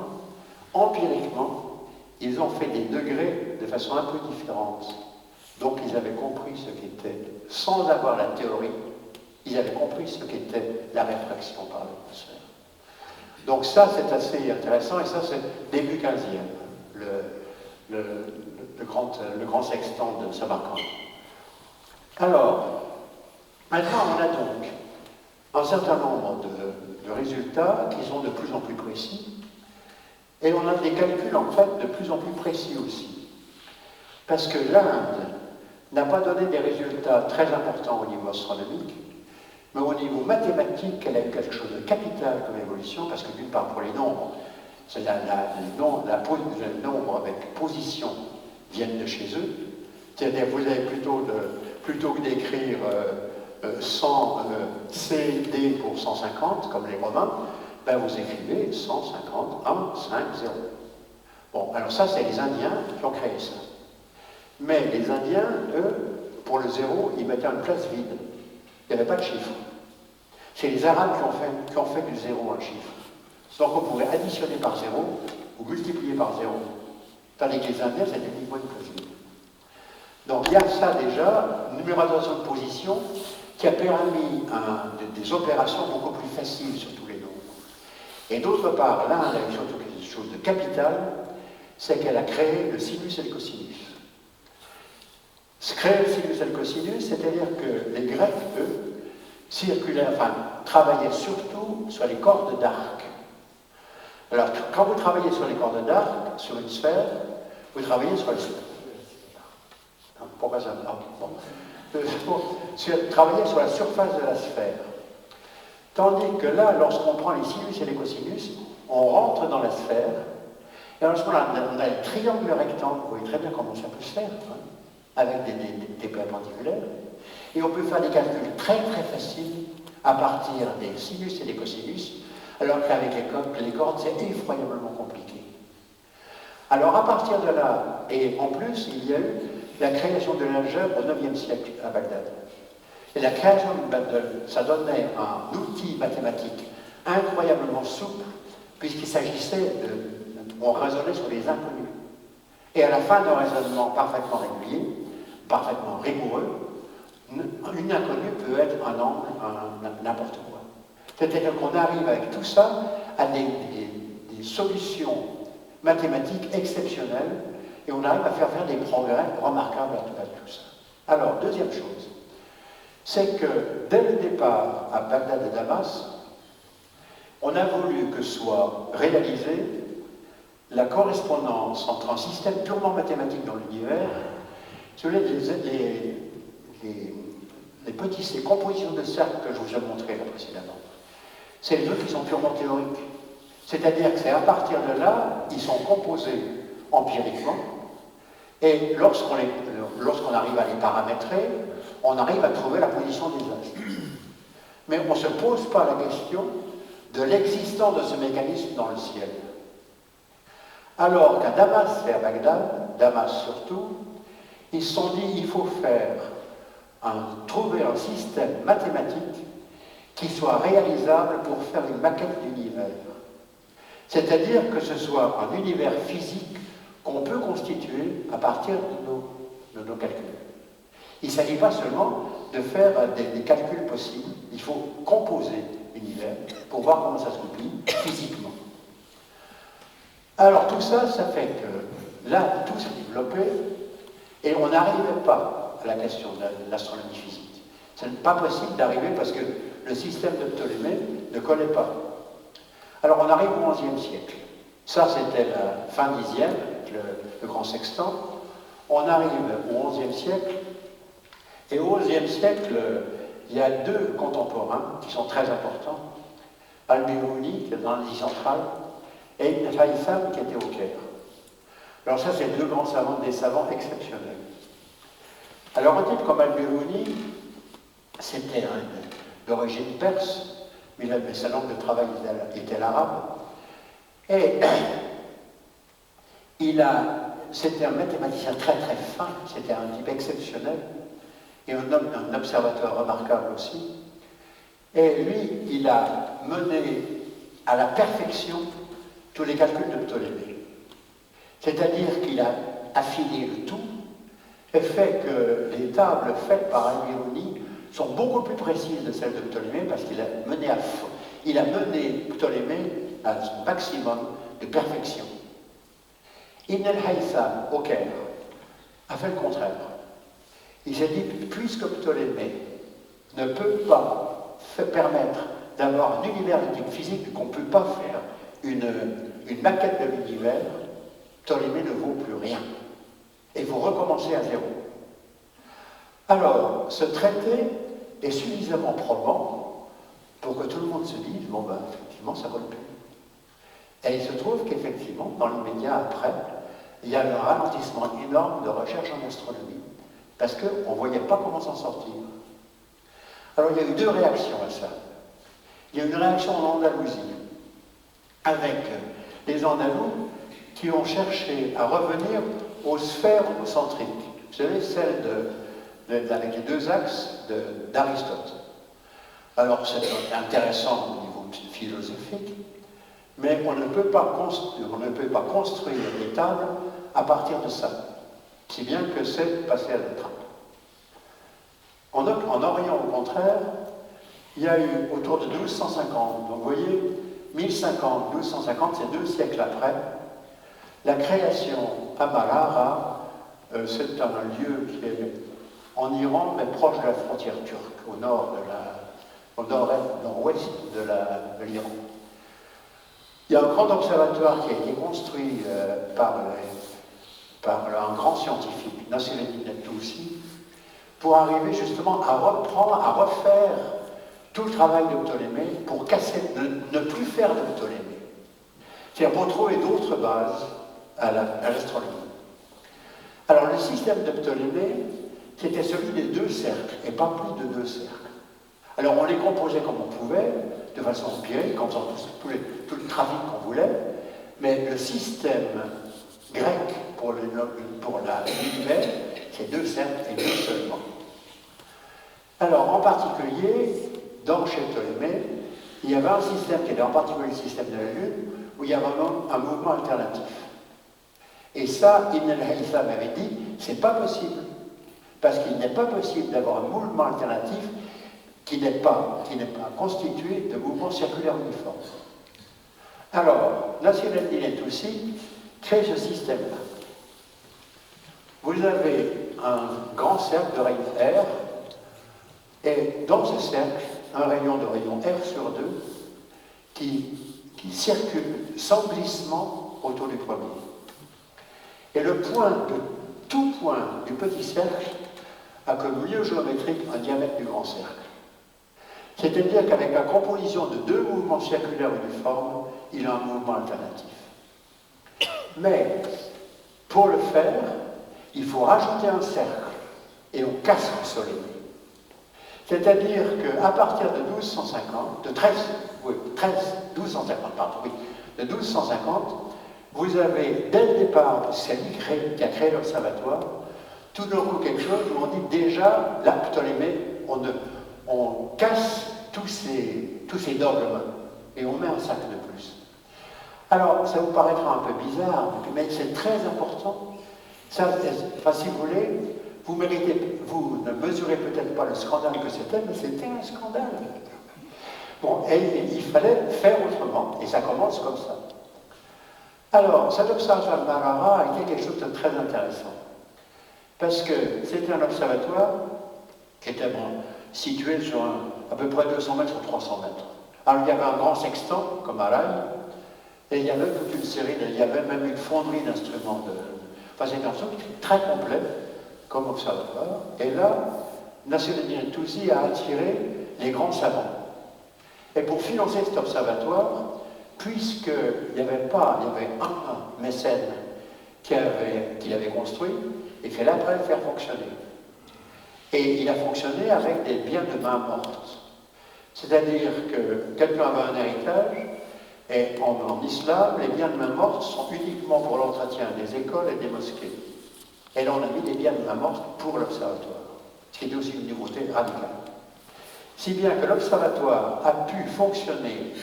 empiriquement, ils ont fait des degrés de façon un peu différente. Donc ils avaient compris ce qu'était, sans avoir la théorie, ils avaient compris ce qu'était la réfraction par l'atmosphère. Donc ça, c'est assez intéressant, et ça, c'est début 15e, le grand sextant de Samarcande. Alors, maintenant, on a donc un certain nombre de résultats qui sont de plus en plus précis, et on a des calculs, en fait, de plus en plus précis aussi. Parce que l'Inde n'a pas donné des résultats très importants au niveau astronomique, mais au niveau mathématique, elle a eu quelque chose de capital comme évolution, parce que d'une part, pour les nombres, c'est les nombres avec position viennent de chez eux. C'est-à-dire, vous avez plutôt que d'écrire 100 CD pour 150, comme les Romains, ben vous écrivez 150, 1, 5, 0. Bon, alors ça, c'est les Indiens qui ont créé ça. Mais les Indiens, eux, pour le 0, ils mettaient une place vide. Il n'y avait pas de chiffre. C'est les Arabes qui ont fait du 0 un chiffre. Donc on pouvait additionner par 0 ou multiplier par 0. Tandis que les Indiens, c'était uniquement une place vide. Donc il y a ça déjà, une numérotation de position qui a permis des opérations beaucoup plus faciles sur tous les nombres. Et d'autre part, là, elle a surtout quelque chose de capital, c'est qu'elle a créé le sinus et le cosinus. Créer le sinus et le cosinus, c'est-à-dire que les Grecs, eux, travaillaient surtout sur les cordes d'arc. Alors, quand vous travaillez sur les cordes d'arc, sur une sphère, vous travaillez sur les sphères. Pourquoi ça? Bon. Travailler sur la surface de la sphère. Tandis que là, lorsqu'on prend les sinus et les cosinus, on rentre dans la sphère, et alors on a le triangle rectangle, vous voyez très bien comment ça peut se faire, hein, avec des perpendiculaires, et on peut faire des calculs très très faciles à partir des sinus et des cosinus, alors qu'avec les cordes, c'est effroyablement compliqué. Alors à partir de là, et en plus, il y a eu la création de l'algèbre au IXe siècle à Bagdad. Et la création ça donnait un outil mathématique incroyablement souple, puisqu'il s'agissait on raisonnait sur les inconnus. Et à la fin d'un raisonnement parfaitement régulier, parfaitement rigoureux, une inconnue peut être un angle, n'importe quoi. C'est-à-dire qu'on arrive avec tout ça à des solutions mathématiques exceptionnelles, et on arrive à faire des progrès remarquables à tout ça. Alors, deuxième chose, c'est que dès le départ à Bagdad et Damas, on a voulu que soit réalisée la correspondance entre un système purement mathématique dans l'univers, sur les ces compositions de cercles que je vous ai montrées là précédemment. C'est les autres qui sont purement théoriques. C'est-à-dire que c'est à partir de là, ils sont composés empiriquement, et lorsqu'on arrive à les paramétrer, on arrive à trouver la position des astres. Mais on ne se pose pas la question de l'existence de ce mécanisme dans le ciel. Alors qu'à Damas et à Bagdad, Damas surtout, ils se sont dit il faut trouver un système mathématique qui soit réalisable pour faire une maquette d'univers. C'est-à-dire que ce soit un univers physique qu'on peut constituer à partir de nos calculs. Il ne s'agit pas seulement de faire des calculs possibles, il faut composer l'univers pour voir comment ça se goupille physiquement. Alors tout ça, ça fait que là, tout s'est développé et on n'arrivait pas à la question de l'astronomie physique. Ce n'est pas possible d'arriver parce que le système de Ptolémée ne connaît pas. Alors on arrive au XIe siècle. Ça, c'était la fin Xe, le grand sextant. On arrive au XIe siècle, et au XIe siècle, il y a deux contemporains qui sont très importants. Al-Biruni, qui est dans l'Asie centrale, et Ibn Haytham, qui était au Caire. Alors ça, c'est deux grands savants, des savants exceptionnels. Alors un type comme Al-Biruni, c'était d'origine perse, mais sa langue de travail était l'arabe. Et c'était un mathématicien très très fin, c'était un type exceptionnel, et un observateur remarquable aussi. Et lui, il a mené à la perfection tous les calculs de Ptolémée. C'est-à-dire qu'il a affiné le tout, et fait que les tables faites par Al-Biruni sont beaucoup plus précises que celles de Ptolémée, parce qu'il a mené Ptolémée à son maximum de perfection. Ibn al-Haytham, au Caire, a fait le contraire. Il s'est dit, puisque Ptolémée ne peut pas permettre d'avoir un univers de type physique, qu'on ne peut pas faire une maquette de l'univers, Ptolémée ne vaut plus rien. Et vous recommencez à zéro. Alors, ce traité est suffisamment probant pour que tout le monde se dise, bon ben, effectivement, ça ne vaut plus. Et il se trouve qu'effectivement, dans l'immédiat après, il y a un ralentissement énorme de recherche en astronomie, parce qu'on ne voyait pas comment s'en sortir. Alors il y a eu deux réactions à ça. Il y a eu une réaction en Andalousie, avec les Andalous qui ont cherché à revenir aux sphères concentriques. Vous savez, celles avec les deux axes d'Aristote. Alors c'est intéressant au niveau philosophique, mais on ne peut pas construire des tables à partir de ça, si bien que c'est passé à la trappe. En Orient, au contraire, il y a eu autour de 1250, donc vous voyez, 1050, 1250, c'est 2 siècles après, la création à Malara, c'est un lieu qui est en Iran, mais proche de la frontière turque, au nord-ouest de l'Iran. Il y a un grand observatoire qui a été construit par un grand scientifique, Nassereddin al-Tousi, pour arriver justement à refaire tout le travail de Ptolémée pour ne plus faire de Ptolémée. C'est-à-dire pour trouver d'autres bases à l'astronomie. Alors le système de Ptolémée, c'était celui des 2 cercles, et pas plus de 2 cercles. Alors on les composait comme on pouvait, de façon empirique, en faisant tout le trafic qu'on voulait, mais le système grec pour l'univers, c'est 2 cercles et 2 seulement. Alors en particulier, chez Ptolémée, il y avait un système qui était en particulier le système de la Lune, où il y avait un mouvement alternatif. Et ça, Ibn al-Haytham avait dit, c'est pas possible. Parce qu'il n'est pas possible d'avoir un mouvement alternatif qui n'est pas constitué de mouvements circulaires uniformes. Alors, Nassereddin al-Tousi crée ce système-là. Vous avez un grand cercle de rayon R, et dans ce cercle, un rayon de rayon R sur 2 qui circule sans glissement autour du premier. Et tout point du petit cercle a comme milieu géométrique un diamètre du grand cercle. C'est-à-dire qu'avec la composition de 2 mouvements circulaires uniformes, il a un mouvement alternatif. Mais pour le faire, il faut rajouter un cercle et on casse le soleil. C'est-à-dire qu'à partir de 1250, de 1250, vous avez, dès le départ, c'est lui qui a créé l'observatoire, tout d'un coup quelque chose où on dit déjà, là, Ptolémée, on casse tous ces dogmes et on met un sac de plus. Alors, ça vous paraîtra un peu bizarre, mais c'est très important. Si vous voulez, vous ne mesurez peut-être pas le scandale que c'était, mais c'était un scandale. Bon, et il fallait faire autrement, et ça commence comme ça. Alors, cet observatoire de Marara a été quelque chose de très intéressant, parce que c'était un observatoire qui était situé sur à peu près 200 mètres sur 300 mètres. Alors, il y avait un grand sextant, comme à Rail, et il y avait toute une série, il y avait même une fonderie d'instruments Enfin, c'est un truc très complet comme observatoire. Et là, Nassereddin al-Tousi a attiré les grands savants. Et pour financer cet observatoire, puisqu'il y avait un mécène qui l'avait construit et qu'il après le faire fonctionner. Et il a fonctionné avec des biens de main morte. C'est-à-dire que quelqu'un avait un héritage, et en islam, les biens de main morte sont uniquement pour l'entretien des écoles et des mosquées. Et là, on a mis des biens de main morte pour l'observatoire, ce qui était aussi une nouveauté radicale. Si bien que l'observatoire a pu fonctionner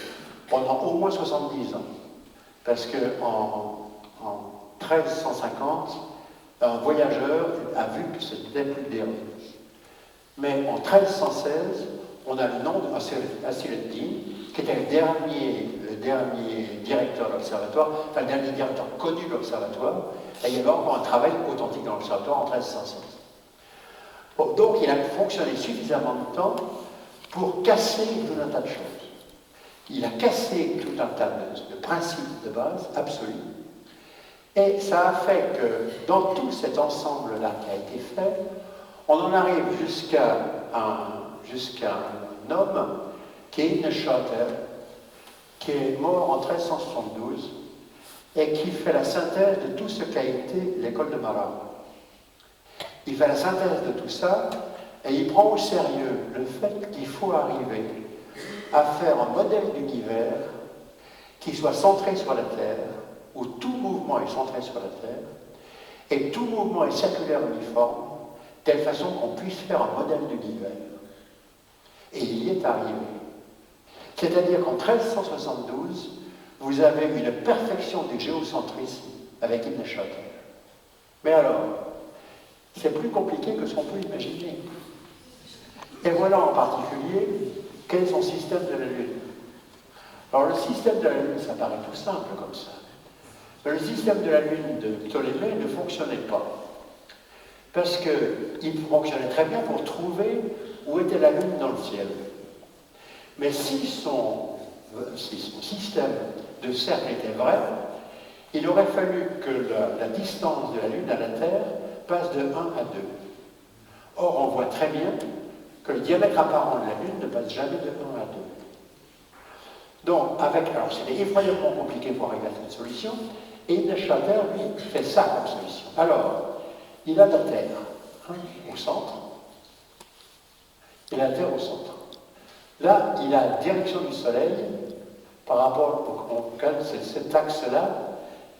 pendant au moins 70 ans, parce qu'en 1350, un voyageur a vu que c'était plus le dernier. Mais en 1316, on a le nom de Nassereddin, qui était le dernier directeur de l'observatoire, enfin le dernier directeur connu de l'observatoire, et il y avait encore un travail authentique dans l'observatoire en 1316. Bon, donc il a fonctionné suffisamment de temps pour casser tout un tas de choses. Il a cassé tout un tas de principes de base absolus, et ça a fait que dans tout cet ensemble-là qui a été fait, on en arrive jusqu'à un homme qui est Ibn Shater, qui est mort en 1372 et qui fait la synthèse de tout ce qu'a été l'école de Marara. Il fait la synthèse de tout ça Et il prend au sérieux le fait qu'il faut arriver à faire un modèle d'univers qui soit centré sur la Terre, où tout mouvement est centré sur la Terre, et tout mouvement est circulaire uniforme, de telle façon qu'on puisse faire un modèle d'univers. Et il y est arrivé. C'est-à-dire qu'en 1372, vous avez une perfection du géocentrisme avec Ibn Shatter. Mais alors, c'est plus compliqué que ce qu'on peut imaginer. Et voilà en particulier quel est son système de la Lune. Alors le système de la Lune, ça paraît tout simple comme ça. Mais le système de la Lune de Ptolémée ne fonctionnait pas. Parce qu'il fonctionnait très bien pour trouver où était la Lune dans le ciel. Mais si son système de cercle était vrai, il aurait fallu que la distance de la Lune à la Terre passe de 1 à 2. Or, on voit très bien que le diamètre apparent de la Lune ne passe jamais de 1 à 2. Donc, alors c'était effroyablement compliqué pour arriver à cette solution, et Ibn Shatter, lui, fait ça comme solution. Alors, il a la Terre au centre, et la Terre au centre. Là, il a la direction du Soleil par rapport au c'est cet axe-là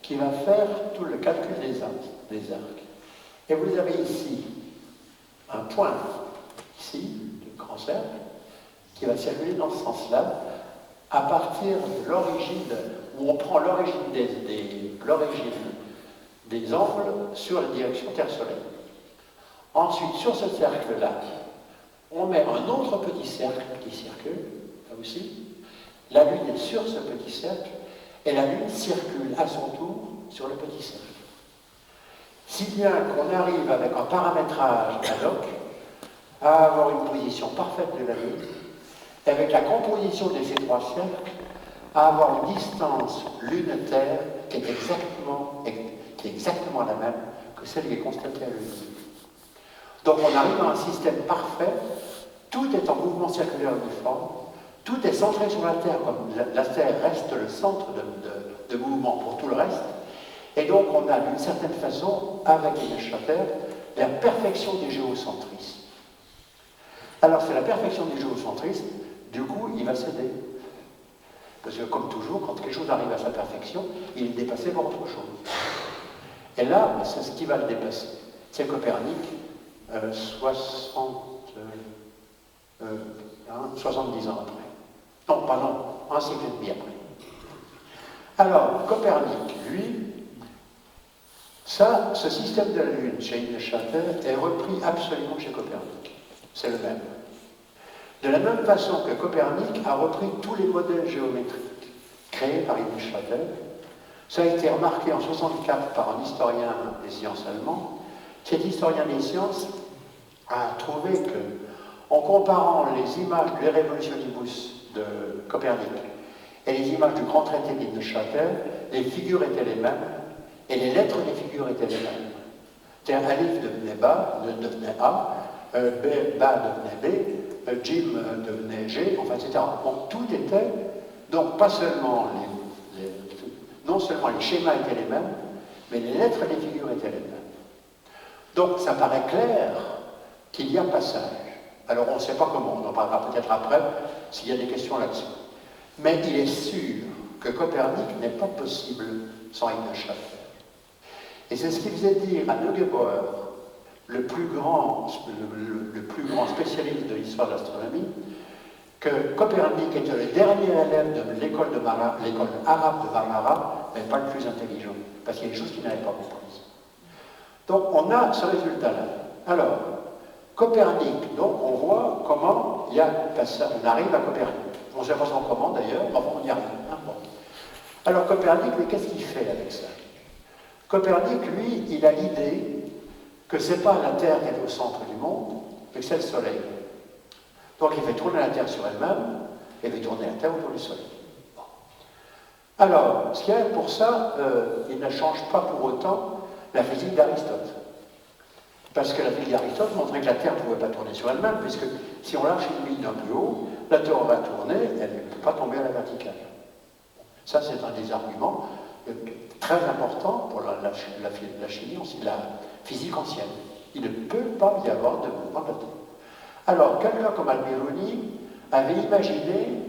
qui va faire tout le calcul des arcs. Et vous avez ici un point, ici, du grand cercle, qui va circuler dans ce sens-là, à partir de l'origine, où on prend l'origine des angles sur la direction Terre-Soleil. Ensuite, sur ce cercle-là, on met un autre petit cercle qui circule, là aussi. La Lune est sur ce petit cercle, et la Lune circule à son tour sur le petit cercle. Si bien qu'on arrive avec un paramétrage ad hoc à avoir une position parfaite de la Lune, et avec la composition de ces trois cercles, à avoir une distance Lune-Terre qui est exactement la même que celle qui est constatée à l'Une. Donc on arrive à un système parfait, tout est en mouvement circulaire uniforme, tout est centré sur la Terre, comme la Terre reste le centre de mouvement pour tout le reste, et donc on a d'une certaine façon, avec Ibn Shatter, la perfection du géocentrisme. Alors c'est la perfection du géocentrisme, du coup il va céder. Parce que comme toujours, quand quelque chose arrive à sa perfection, il est dépassé par autre chose. Et là, c'est ce qui va le dépasser. C'est Copernic, 70 ans après. Non, pardon, un siècle et demi après. Alors, Copernic, lui, ce système de la Lune chez Ibn Shatter est repris absolument chez Copernic. C'est le même. De la même façon que Copernic a repris tous les modèles géométriques créés par Ibn Shatter, ça a été remarqué en 1964 par un historien des sciences allemand. Cet historien des sciences a trouvé que, en comparant les images de Revolutionibus de Copernic et les images du grand traité d'Ibn Shatter, les figures étaient les mêmes et les lettres des figures étaient les mêmes. C'est-à-dire Alif devenait devenait A, Ba devenait B, Jim devenait G, enfin, etc. Donc tout était, donc pas seulement non seulement les schémas étaient les mêmes, mais les lettres et les figures étaient les mêmes. Donc ça paraît clair qu'il y a passage. Alors on ne sait pas comment, on en parlera peut-être après s'il y a des questions là-dessus. Mais il est sûr que Copernic n'est pas possible sans Ibn Shatter. Et c'est ce qui faisait dire à Neugebauer, le plus grand spécialiste de l'histoire de l'astronomie, que Copernic était le dernier élève de l'école arabe de Marmara, mais pas le plus intelligent, parce qu'il y a des choses qu'il n'avait pas comprises. Donc on a ce résultat-là. Alors, Copernic, donc on voit comment il y a on arrive à Copernic. On ne sait pas comment d'ailleurs, mais on y arrive. Hein, bon. Alors Copernic, mais qu'est-ce qu'il fait avec ça? Copernic, lui, il a l'idée que ce n'est pas la Terre qui est au centre du monde, mais que c'est le Soleil. Donc il fait tourner la Terre sur elle-même, et il fait tourner la Terre autour du Soleil. Bon. Alors, ce qu'il y a pour ça, il ne change pas pour autant la physique d'Aristote. Parce que la physique d'Aristote montrait que la Terre ne pouvait pas tourner sur elle-même, puisque si on lâche une ligne un peu haut, la Terre va tourner, elle ne peut pas tomber à la verticale. Ça, c'est un des arguments très importants pour la chimie, aussi la physique ancienne. Il ne peut pas y avoir de mouvement de la Terre. Alors, quelqu'un comme Albironi avait imaginé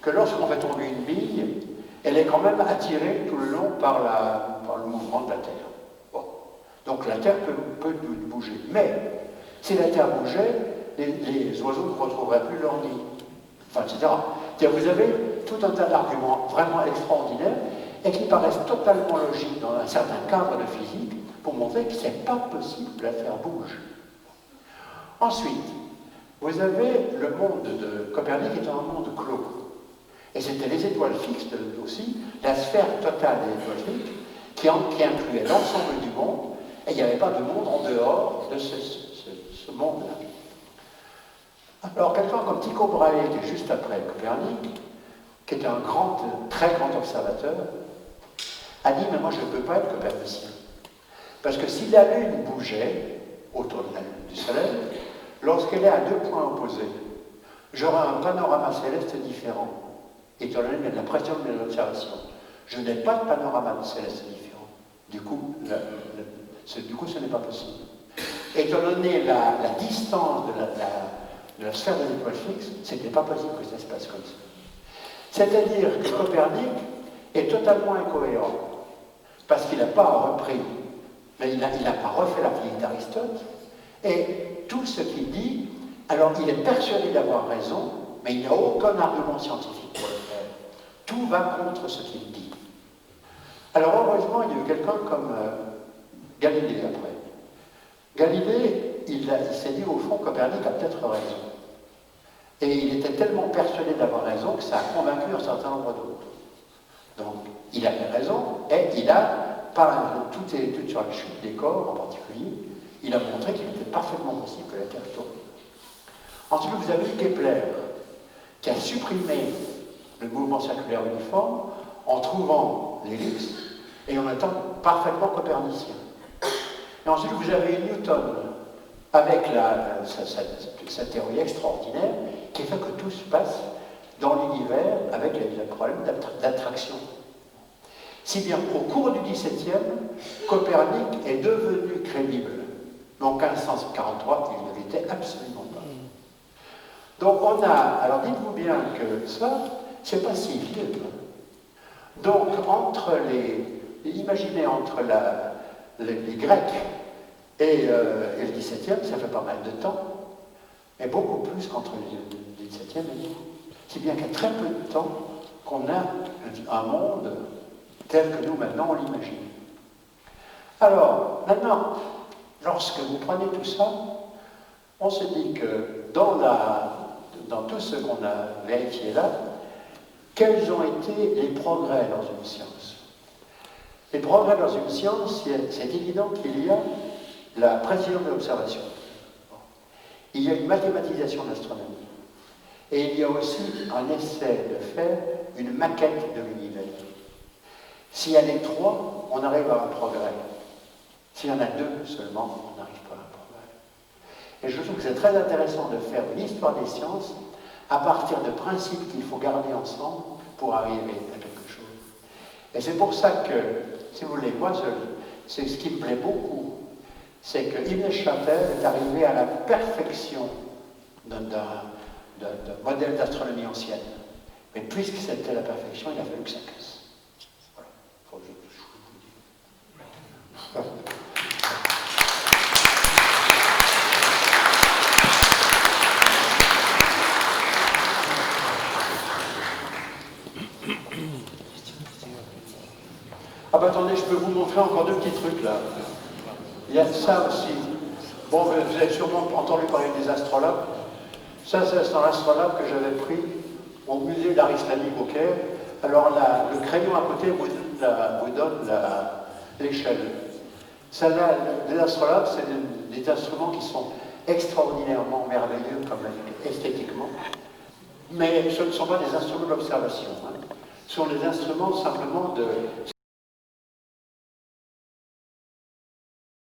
que lorsqu'on fait tomber une bille, elle est quand même attirée tout le long par le mouvement de la Terre. Bon. Donc la Terre peut bouger. Mais si la Terre bougeait, les oiseaux ne retrouveraient plus leur nid. Enfin, etc. Vous avez tout un tas d'arguments vraiment extraordinaires et qui paraissent totalement logiques dans un certain cadre de physique pour montrer que ce n'est pas possible que la Terre bouge. Ensuite, vous avez le monde de Copernic qui est un monde clos. Et c'était les étoiles fixes aussi, la sphère totale des étoiles fixes, qui incluait l'ensemble du monde, et il n'y avait pas de monde en dehors de ce monde-là. Alors, quelqu'un comme Tycho Brahe, qui est juste après Copernic, qui est un très grand observateur, a dit, mais moi je ne peux pas être copernicien. Parce que si la Lune bougeait autour du Soleil, lorsqu'elle est à deux points opposés, j'aurai un panorama céleste différent, étant donné de la pression de mes observations. Je n'ai pas de panorama céleste différent. Du coup, ce n'est pas possible. Étant donné la distance de la sphère des étoiles fixes, ce n'était pas possible que ça se passe comme ça. C'est-à-dire que Copernic est totalement incohérent, parce qu'il n'a pas repris, mais il n'a pas refait la physique d'Aristote, et tout ce qu'il dit, alors il est persuadé d'avoir raison, mais il n'a aucun argument scientifique pour le faire. Tout va contre ce qu'il dit. Alors heureusement, il y a eu quelqu'un comme Galilée après. Galilée, il s'est dit au fond, Copernic a peut-être raison. Et il était tellement persuadé d'avoir raison que ça a convaincu un certain nombre d'autres. Donc, il avait raison, et il a, toutes ces études sur la chute des corps en particulier, il a montré qu'il était parfaitement possible que la Terre tourne. Ensuite, vous avez Kepler, qui a supprimé le mouvement circulaire uniforme en trouvant l'ellipse et en étant parfaitement copernicien. Et ensuite, vous avez Newton, avec sa théorie extraordinaire, qui fait que tout se passe dans l'univers avec les problèmes d'attraction. Si bien qu'au cours du XVIIe, Copernic est devenu crédible. Mais en 1543, il ne l'était absolument pas. Donc on a, alors dites-vous bien que ça, c'est pas si vieux. Donc imaginez entre les Grecs et le XVIIe, ça fait pas mal de temps, mais beaucoup plus qu'entre le XVIIe et nous. Si bien qu'il y a très peu de temps qu'on a un monde tel que nous maintenant on l'imagine. Alors, maintenant, lorsque vous prenez tout ça, on se dit que dans tout ce qu'on a vérifié là, quels ont été les progrès dans une science? Les progrès dans une science, c'est évident qu'il y a la précision de l'observation. Il y a une mathématisation de l'astronomie. Et il y a aussi un essai de faire une maquette de l'univers. S'il y a les trois, on arrive à un progrès. S'il y en a deux seulement, on n'arrive pas à un progrès. Et je trouve que c'est très intéressant de faire une histoire des sciences à partir de principes qu'il faut garder ensemble pour arriver à quelque chose. Et c'est pour ça que, si vous voulez, moi, c'est ce qui me plaît beaucoup, c'est que Ibn Shafer est arrivé à la perfection d'un modèle d'astronomie ancienne. Mais puisque c'était la perfection, il a fallu que ça casse. Voilà. Faut que je vous dise. Ah bah attendez, je peux vous montrer encore deux petits trucs là. Il y a ça aussi. Bon, vous avez sûrement entendu parler des astrolabes. Ça, c'est un astrolabe que j'avais pris au musée d'art islamique au Caire. Alors le crayon à côté vous donne l'échelle. Celle-là, les astrolabes, c'est des instruments qui sont extraordinairement merveilleux esthétiquement. Mais ce ne sont pas des instruments d'observation. Hein. Ce sont des instruments simplement de